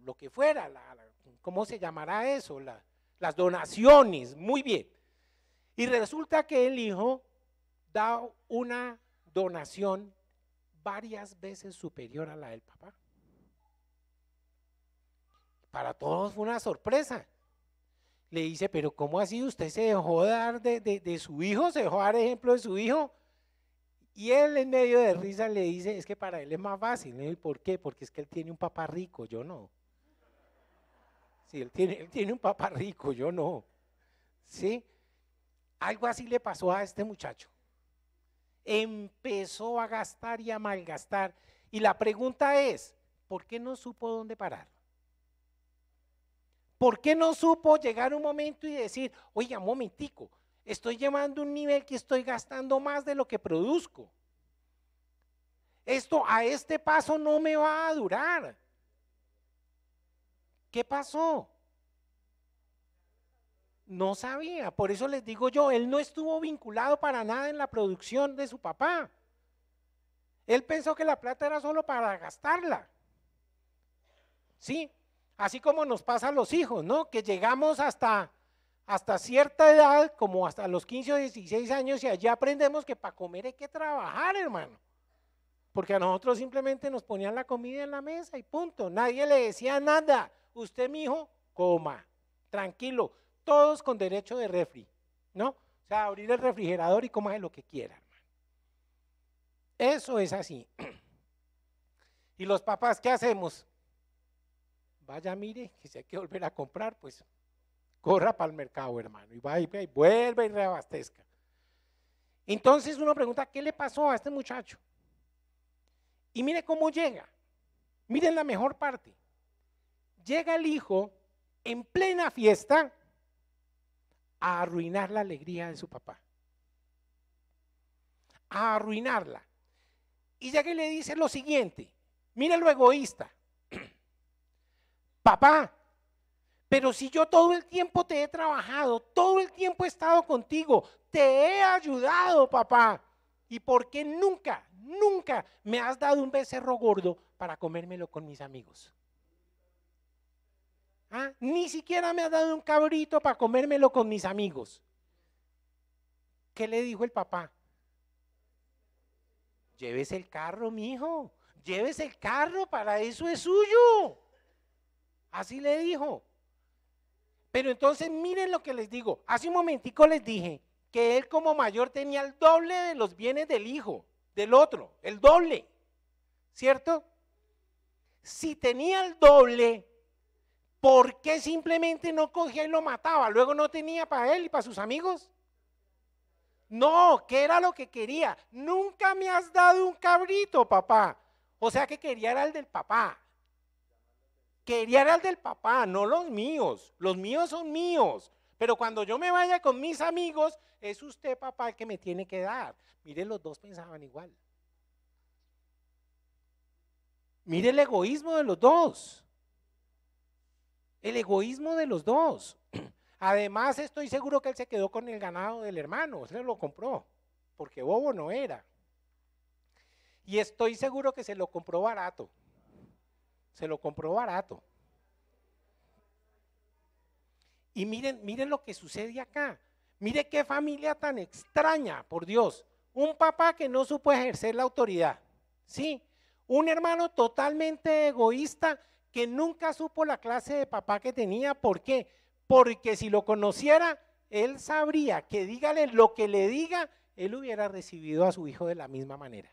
lo que fuera, ¿cómo se llamará eso? Las donaciones, muy bien. Y resulta que el hijo da una donación varias veces superior a la del papá. Para todos fue una sorpresa. Le dice, pero ¿cómo así usted se dejó dar de su hijo? ¿Se dejó dar ejemplo de su hijo? Y él en medio de risa le dice, es que para él es más fácil. ¿Y por qué? Porque es que él tiene un papá rico, yo no. Sí, él tiene un papá rico, yo no. ¿Sí? Algo así le pasó a este muchacho. Empezó a gastar y a malgastar. Y la pregunta es, ¿por qué no supo dónde parar? ¿Por qué no supo llegar un momento y decir, oiga, un momentico, estoy llevando un nivel que estoy gastando más de lo que produzco? Esto a este paso no me va a durar. ¿Qué pasó? No sabía, por eso les digo yo, él no estuvo vinculado para nada en la producción de su papá. Él pensó que la plata era solo para gastarla. ¿Sí? Así como nos pasa a los hijos, ¿no? Que llegamos hasta cierta edad, como hasta los 15 o 16 años, y allí aprendemos que para comer hay que trabajar, hermano. Porque a nosotros simplemente nos ponían la comida en la mesa y punto. Nadie le decía nada. Usted, mi hijo, coma, tranquilo. Todos con derecho de refri, ¿no? O sea, abrir el refrigerador y coma lo que quiera, hermano. Eso es así. ¿Y los papás qué hacemos? Vaya, mire, que si hay que volver a comprar, pues corra para el mercado, hermano, y va y vuelve y reabastezca. Entonces uno pregunta, ¿qué le pasó a este muchacho? Y mire cómo llega. Miren la mejor parte. Llega el hijo en plena fiesta a arruinar la alegría de su papá. A arruinarla. Y llega y le dice lo siguiente, mire lo egoísta. Papá, pero si yo todo el tiempo te he trabajado, todo el tiempo he estado contigo, te he ayudado, papá, ¿y por qué nunca me has dado un becerro gordo para comérmelo con mis amigos? ¿Ah? Ni siquiera me has dado un cabrito para comérmelo con mis amigos. ¿Qué le dijo el papá? Llévese el carro, mijo, llévese el carro, para eso es suyo. Así le dijo. Pero entonces miren lo que les digo. Hace un momentico les dije que él como mayor tenía el doble de los bienes del hijo, del otro, el doble, ¿cierto? Si tenía el doble, ¿por qué simplemente no cogía y lo mataba? Luego no tenía para él y para sus amigos. No, ¿qué era lo que quería? Nunca me has dado un cabrito, papá. O sea que quería era el del papá. Quería era el del papá, no los míos. Los míos son míos. Pero cuando yo me vaya con mis amigos, es usted, papá, el que me tiene que dar. Mire, los dos pensaban igual. Mire el egoísmo de los dos. El egoísmo de los dos. Además, estoy seguro que él se quedó con el ganado del hermano, se lo compró, porque bobo no era. Y estoy seguro que se lo compró barato. se lo compró barato. Y miren lo que sucede acá. Mire qué familia tan extraña, por Dios. Un papá que no supo ejercer la autoridad, ¿sí? Un hermano totalmente egoísta que nunca supo la clase de papá que tenía. ¿Por qué? Porque si lo conociera, él sabría que dígale lo que le diga, él hubiera recibido a su hijo de la misma manera.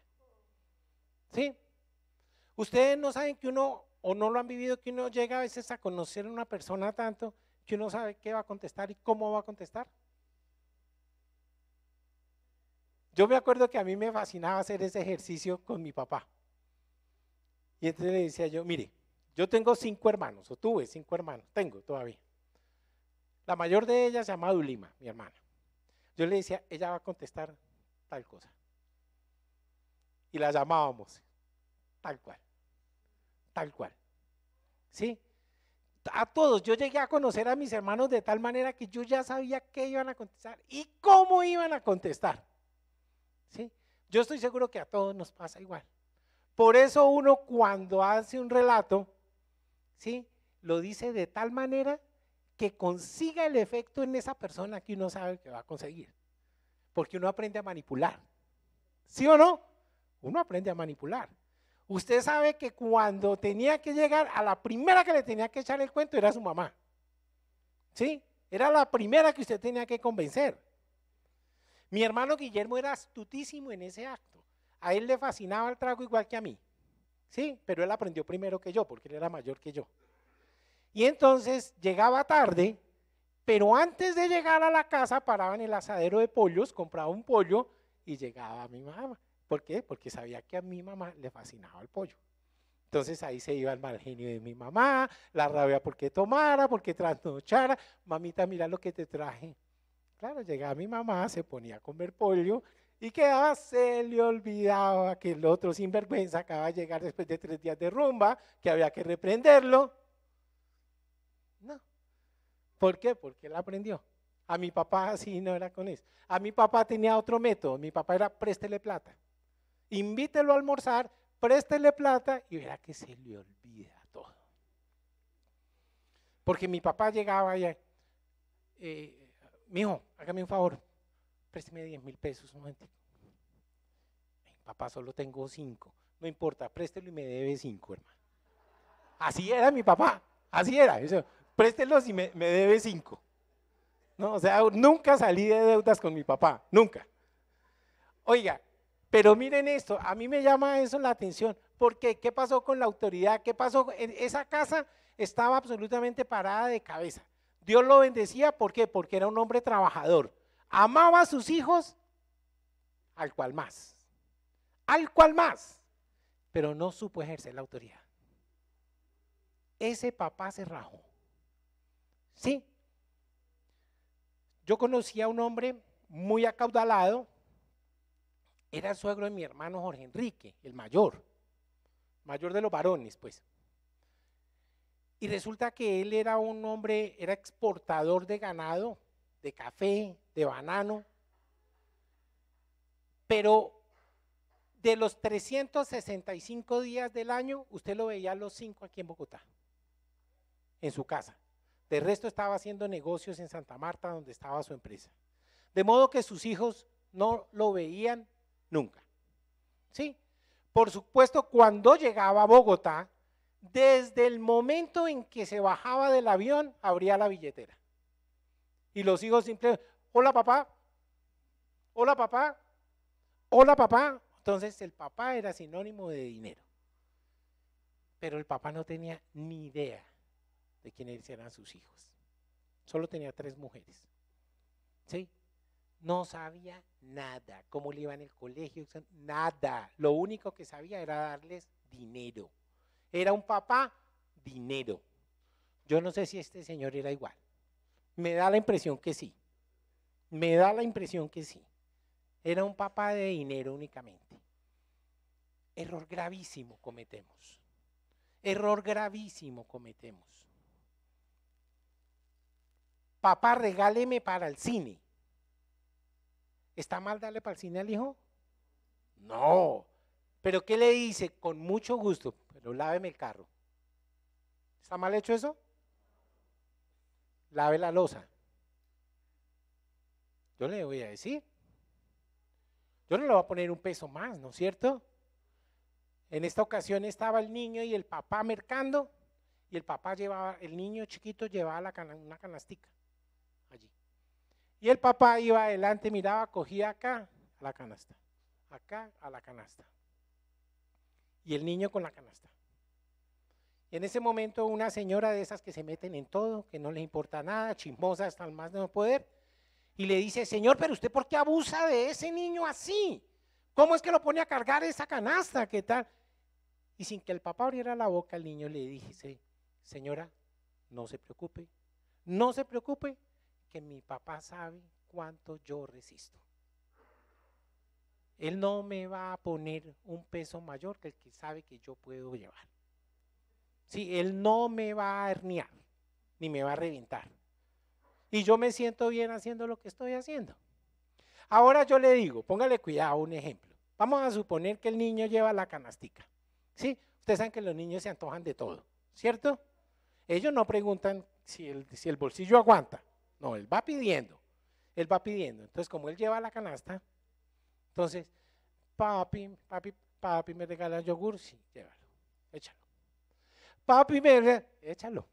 ¿Sí? Ustedes no saben que uno, o no lo han vivido, que uno llega a veces a conocer a una persona tanto que uno sabe qué va a contestar y cómo va a contestar. Yo me acuerdo que a mí me fascinaba hacer ese ejercicio con mi papá. Y entonces le decía yo, mire, yo tengo 5 hermanos, o tuve 5 hermanos, tengo todavía. La mayor de ellas se llama Dulima, mi hermana. Yo le decía, ella va a contestar tal cosa. Y la llamábamos, tal cual, tal cual. ¿Sí? A todos, yo llegué a conocer a mis hermanos de tal manera que yo ya sabía qué iban a contestar y cómo iban a contestar. ¿Sí? Yo estoy seguro que a todos nos pasa igual. Por eso uno cuando hace un relato, ¿sí?, lo dice de tal manera que consiga el efecto en esa persona que uno sabe que va a conseguir. Porque uno aprende a manipular. ¿Sí o no? Uno aprende a manipular. Usted sabe que cuando tenía que llegar, a la primera que le tenía que echar el cuento era su mamá. ¿Sí? Era la primera que usted tenía que convencer. Mi hermano Guillermo era astutísimo en ese acto. A él le fascinaba el trago igual que a mí. ¿Sí? Pero él aprendió primero que yo, porque él era mayor que yo. Y entonces llegaba tarde, pero antes de llegar a la casa paraba en el asadero de pollos, compraba un pollo y llegaba a mi mamá. ¿Por qué? Porque sabía que a mi mamá le fascinaba el pollo. Entonces ahí se iba el mal genio de mi mamá, la rabia porque tomara, porque trasnochara. Mamita, mira lo que te traje. Claro, llegaba mi mamá, se ponía a comer pollo y quedaba, se le olvidaba que el otro sinvergüenza acaba de llegar después de 3 días de rumba, que había que reprenderlo. No. ¿Por qué? Porque él aprendió. A mi papá así no era con eso. A mi papá tenía otro método. Mi papá era préstele plata. Invítelo a almorzar, préstele plata y verá que se le olvida todo. Porque mi papá llegaba y, mijo, hágame un favor, présteme 10.000 pesos un momento. Papá, solo tengo 5. No importa, préstelo y me debe 5, hermano. Así era mi papá, así era. Eso, préstelos y me debe 5. ¿No? O sea, nunca salí de deudas con mi papá, nunca. Oiga, pero miren esto, a mí me llama eso la atención, porque ¿qué pasó con la autoridad? ¿Qué pasó? Esa casa estaba absolutamente parada de cabeza. Dios lo bendecía, ¿por qué? Porque era un hombre trabajador. Amaba a sus hijos, al cual más, pero no supo ejercer la autoridad. Ese papá se rajó. ¿Sí? Yo conocí a un hombre muy acaudalado, era el suegro de mi hermano Jorge Enrique, el mayor de los varones, pues. Y resulta que él era un hombre, era exportador de ganado, de café, de banano, pero de los 365 días del año, usted lo veía los 5 aquí en Bogotá, en su casa. De resto estaba haciendo negocios en Santa Marta, donde estaba su empresa. De modo que sus hijos no lo veían nunca. ¿Sí? Por supuesto, cuando llegaba a Bogotá, desde el momento en que se bajaba del avión, abría la billetera. Y los hijos simplemente, hola papá, hola papá, hola papá. Entonces el papá era sinónimo de dinero. Pero el papá no tenía ni idea de quiénes eran sus hijos. Solo tenía 3 mujeres. ¿Sí? No sabía nada, cómo le iba en el colegio, nada. Lo único que sabía era darles dinero. Era un papá, dinero. Yo no sé si este señor era igual. Me da la impresión que sí. Me da la impresión que sí. Era un papá de dinero únicamente. Error gravísimo cometemos. Error gravísimo cometemos. Papá, regáleme para el cine. ¿Está mal darle para el cine al hijo? No. ¿Pero qué le dice? Con mucho gusto, pero láveme el carro. ¿Está mal hecho eso? Lave la loza. Yo le voy a decir. Yo no le voy a poner un peso más, ¿no es cierto? En esta ocasión estaba el niño y el papá mercando, y el papá llevaba, el niño chiquito llevaba una canastica allí. Y el papá iba adelante, miraba, cogía acá a la canasta, acá a la canasta. Y el niño con la canasta. Y en ese momento una señora de esas que se meten en todo, que no les importa nada, chismosas hasta el más de no poder, y le dice, señor, pero usted ¿por qué abusa de ese niño así? ¿Cómo es que lo pone a cargar esa canasta? ¿Qué tal? Y sin que el papá abriera la boca, el niño le dice, señora, no se preocupe, no se preocupe, que mi papá sabe cuánto yo resisto. Él no me va a poner un peso mayor que el que sabe que yo puedo llevar. Sí, él no me va a herniar, ni me va a reventar. Y yo me siento bien haciendo lo que estoy haciendo. Ahora yo le digo, póngale cuidado, un ejemplo. Vamos a suponer que el niño lleva la canastica. ¿Sí? Ustedes saben que los niños se antojan de todo, ¿cierto? Ellos no preguntan si el bolsillo aguanta. No, él va pidiendo. Él va pidiendo. Entonces, como él lleva la canasta, entonces, papi, me regala yogur, sí, llévalo, échalo. Papi, échalo.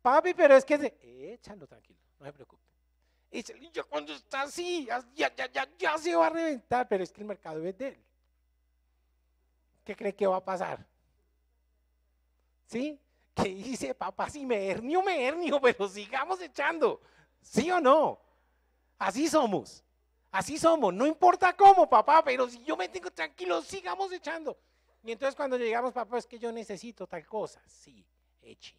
Papi, pero es que, échalo tranquilo, no se preocupe. Y el niño cuando está así, ya se va a reventar, pero es que el mercado es de él. ¿Qué cree que va a pasar? ¿Sí? ¿Qué dice papá? Si me hernio, pero sigamos echando. ¿Sí o no? Así somos. Así somos. No importa cómo, papá, pero si yo me tengo tranquilo, sigamos echando. Y entonces cuando llegamos, papá, es que yo necesito tal cosa. Sí, eche.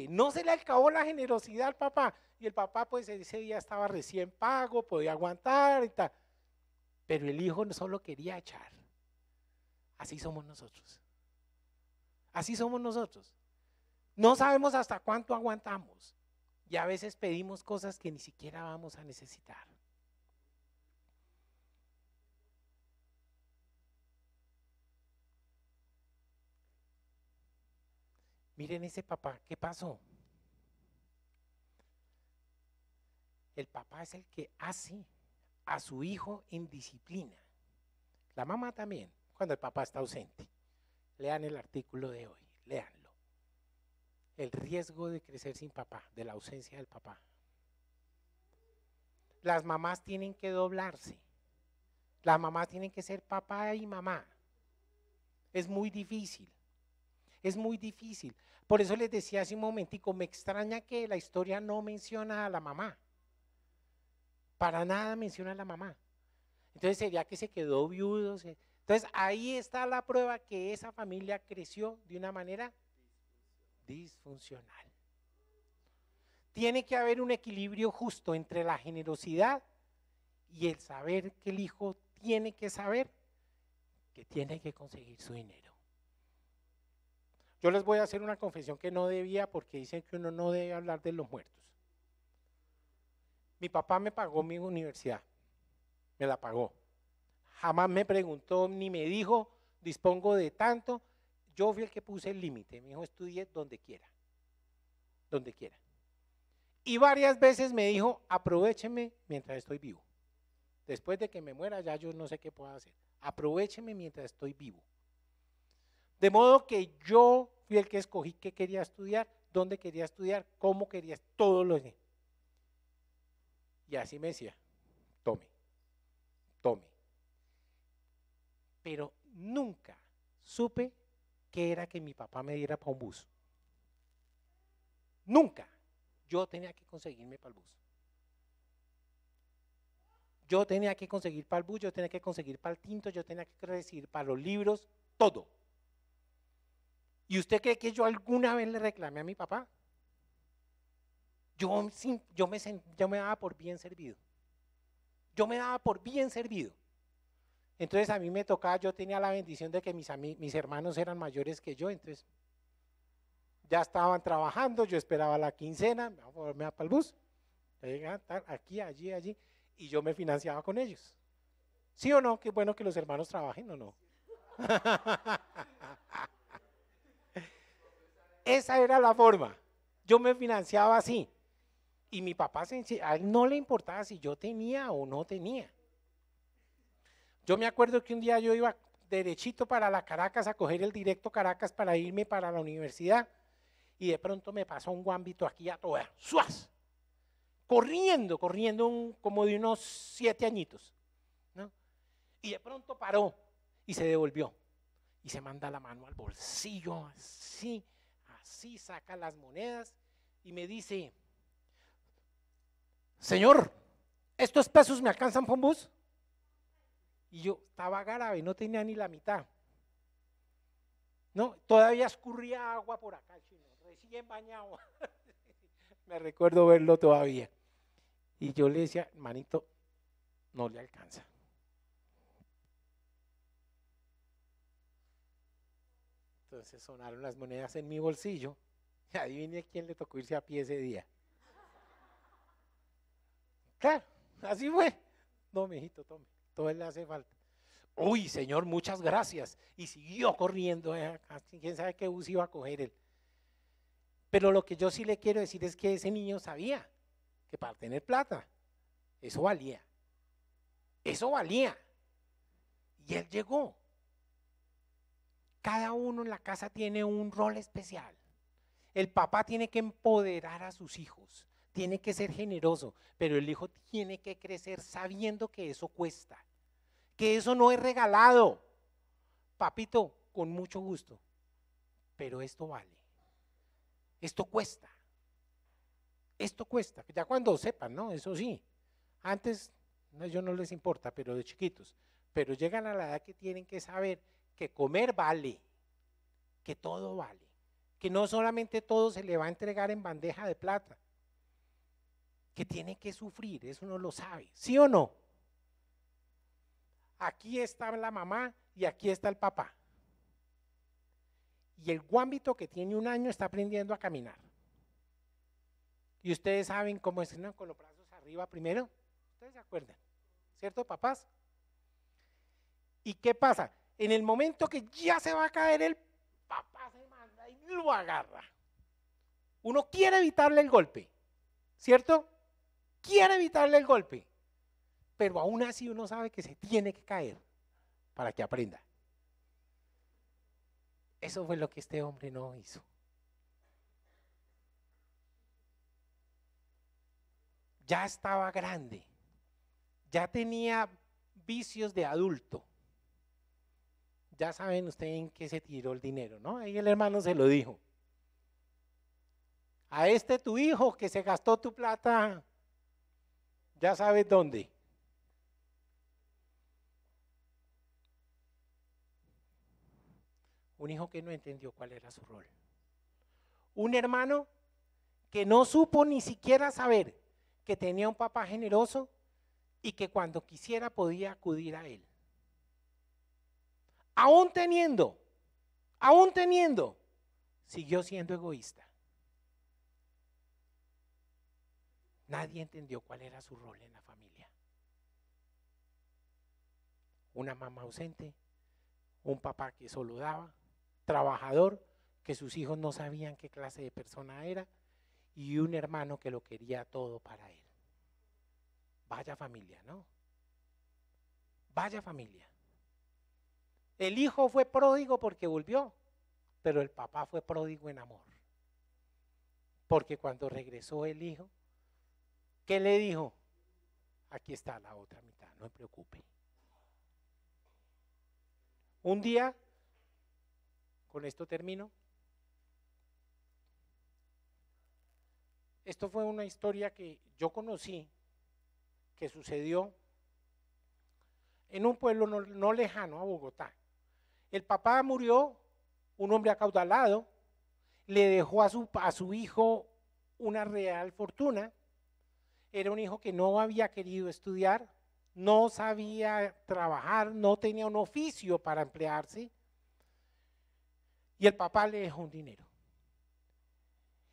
No se le acabó la generosidad al papá. Y el papá, pues ese día estaba recién pago, podía aguantar y tal. Pero el hijo solo quería echar. Así somos nosotros. Así somos nosotros. No sabemos hasta cuánto aguantamos. Y a veces pedimos cosas que ni siquiera vamos a necesitar. Miren ese papá, ¿qué pasó? El papá es el que hace a su hijo en disciplina. La mamá también, cuando el papá está ausente. Lean el artículo de hoy, léanlo. El riesgo de crecer sin papá, de la ausencia del papá. Las mamás tienen que doblarse. Las mamás tienen que ser papá y mamá. Es muy difícil. Es muy difícil. Por eso les decía hace un momentico, me extraña que la historia no menciona a la mamá. Para nada menciona a la mamá. Entonces sería que se quedó viudo. Entonces ahí está la prueba que esa familia creció de una manera disfuncional. Tiene que haber un equilibrio justo entre la generosidad y el saber que el hijo tiene que saber que tiene que conseguir su dinero. Yo les voy a hacer una confesión que no debía porque dicen que uno no debe hablar de los muertos. Mi papá me pagó mi universidad, me la pagó. Jamás me preguntó ni me dijo, dispongo de tanto. Yo fui el que puse el límite, me dijo, estudie donde quiera, donde quiera. Y varias veces me dijo, aprovécheme mientras estoy vivo. Después de que me muera ya yo no sé qué puedo hacer. Aprovécheme mientras estoy vivo. De modo que yo fui el que escogí qué quería estudiar, dónde quería estudiar, cómo quería, todo lo que. Y así me decía, tome. Pero nunca supe qué era que mi papá me diera para un bus. Nunca. Yo tenía que conseguirme para el bus. Yo tenía que conseguir para el bus, yo tenía que conseguir para el tinto, yo tenía que conseguir para los libros, todo. ¿Y usted cree que yo alguna vez le reclamé a mi papá? Yo me daba por bien servido. Yo me daba por bien servido. Entonces a mí me tocaba, yo tenía la bendición de que mis hermanos eran mayores que yo, entonces ya estaban trabajando, yo esperaba la quincena, me iba para el bus, aquí, allí, y yo me financiaba con ellos. ¿Sí o no? Qué bueno que los hermanos trabajen o no. Esa era la forma. Yo me financiaba así. Y mi papá, a él no le importaba si yo tenía o no tenía. Yo me acuerdo que un día yo iba derechito para la Caracas a coger el directo Caracas para irme para la universidad y de pronto me pasó un guambito aquí a toda, ¡suaz! Corriendo como de unos 7 añitos, ¿no? Y de pronto paró y se devolvió y se manda la mano al bolsillo, así saca las monedas y me dice, señor, ¿estos pesos me alcanzan para un bus? Y yo estaba grave, no tenía ni la mitad. No, todavía escurría agua por acá, chino, recién bañado. Me recuerdo verlo todavía. Y yo le decía, manito, no le alcanza. Entonces sonaron las monedas en mi bolsillo. Y adivine quién le tocó irse a pie ese día. Claro, así fue. No, mijito, tome, todo le hace falta. Uy, señor, muchas gracias. Y siguió corriendo, quién sabe qué bus iba a coger él. Pero lo que yo sí le quiero decir es que ese niño sabía que para tener plata, eso valía. Eso valía. Y él llegó. Cada uno en la casa tiene un rol especial. El papá tiene que empoderar a sus hijos, tiene que ser generoso, pero el hijo tiene que crecer sabiendo que eso cuesta, que eso no es regalado. Papito, con mucho gusto, pero esto vale. Esto cuesta. Esto cuesta. Ya cuando sepan, ¿no? Eso sí. Antes, no, ellos no les importa, pero de chiquitos. Pero llegan a la edad que tienen que saber que comer vale, que todo vale, que no solamente todo se le va a entregar en bandeja de plata, que tiene que sufrir, eso uno lo sabe, ¿sí o no? Aquí está la mamá y aquí está el papá. Y el guambito que tiene 1 año está aprendiendo a caminar. Y ustedes saben cómo es, ¿no? Con los brazos arriba primero. Ustedes se acuerdan, ¿cierto, papás? ¿Y qué pasa? En el momento que ya se va a caer, el papá se manda y lo agarra. Uno quiere evitarle el golpe, ¿cierto? Quiere evitarle el golpe, pero aún así uno sabe que se tiene que caer para que aprenda. Eso fue lo que este hombre no hizo. Ya estaba grande, ya tenía vicios de adulto. Ya saben ustedes en qué se tiró el dinero, ¿no? Ahí el hermano se lo dijo. A este tu hijo que se gastó tu plata, ya sabes dónde. Un hijo que no entendió cuál era su rol. Un hermano que no supo ni siquiera saber que tenía un papá generoso y que cuando quisiera podía acudir a él. Aún teniendo, siguió siendo egoísta. Nadie entendió cuál era su rol en la familia. Una mamá ausente, un papá que solo daba, trabajador, que sus hijos no sabían qué clase de persona era, y un hermano que lo quería todo para él. Vaya familia, ¿no? Vaya familia. El hijo fue pródigo porque volvió, pero el papá fue pródigo en amor. Porque cuando regresó el hijo, ¿qué le dijo? Aquí está la otra mitad, no se preocupe. Un día, con esto termino, esto fue una historia que yo conocí, que sucedió en un pueblo no lejano a Bogotá. El papá murió, un hombre acaudalado, le dejó a su hijo una real fortuna. Era un hijo que no había querido estudiar, no sabía trabajar, no tenía un oficio para emplearse, y el papá le dejó un dinero.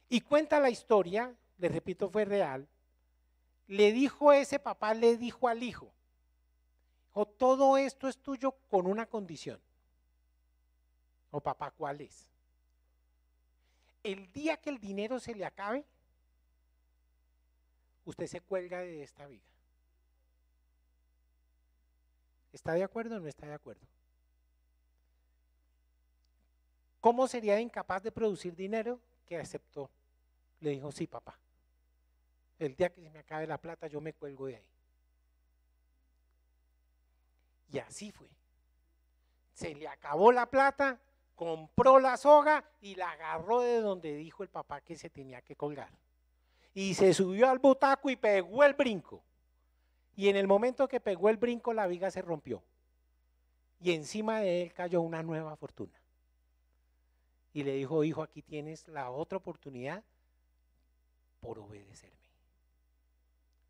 Y cuenta la historia, le repito, fue real, ese papá le dijo al hijo, todo esto es tuyo con una condición. Papá, ¿cuál es? El día que el dinero se le acabe, usted se cuelga de esta viga. ¿Está de acuerdo o no está de acuerdo? ¿Cómo sería incapaz de producir dinero? Que aceptó. Le dijo, sí, papá. El día que se me acabe la plata, yo me cuelgo de ahí. Y así fue. Se le acabó la plata, compró la soga y la agarró de donde dijo el papá que se tenía que colgar. Y se subió al butaco y pegó el brinco. Y en el momento que pegó el brinco, la viga se rompió. Y encima de él cayó una nueva fortuna. Y le dijo, hijo, aquí tienes la otra oportunidad por obedecerme.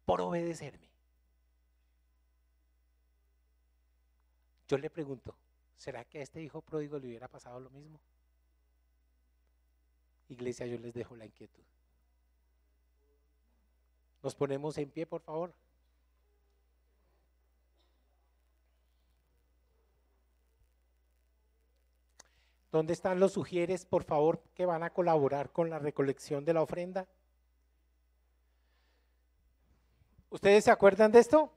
Por obedecerme. Yo le pregunto, ¿será que a este hijo pródigo le hubiera pasado lo mismo? Iglesia, yo les dejo la inquietud. Nos ponemos en pie, por favor. ¿Dónde están los sugieres, por favor, que van a colaborar con la recolección de la ofrenda? ¿Ustedes se acuerdan de esto?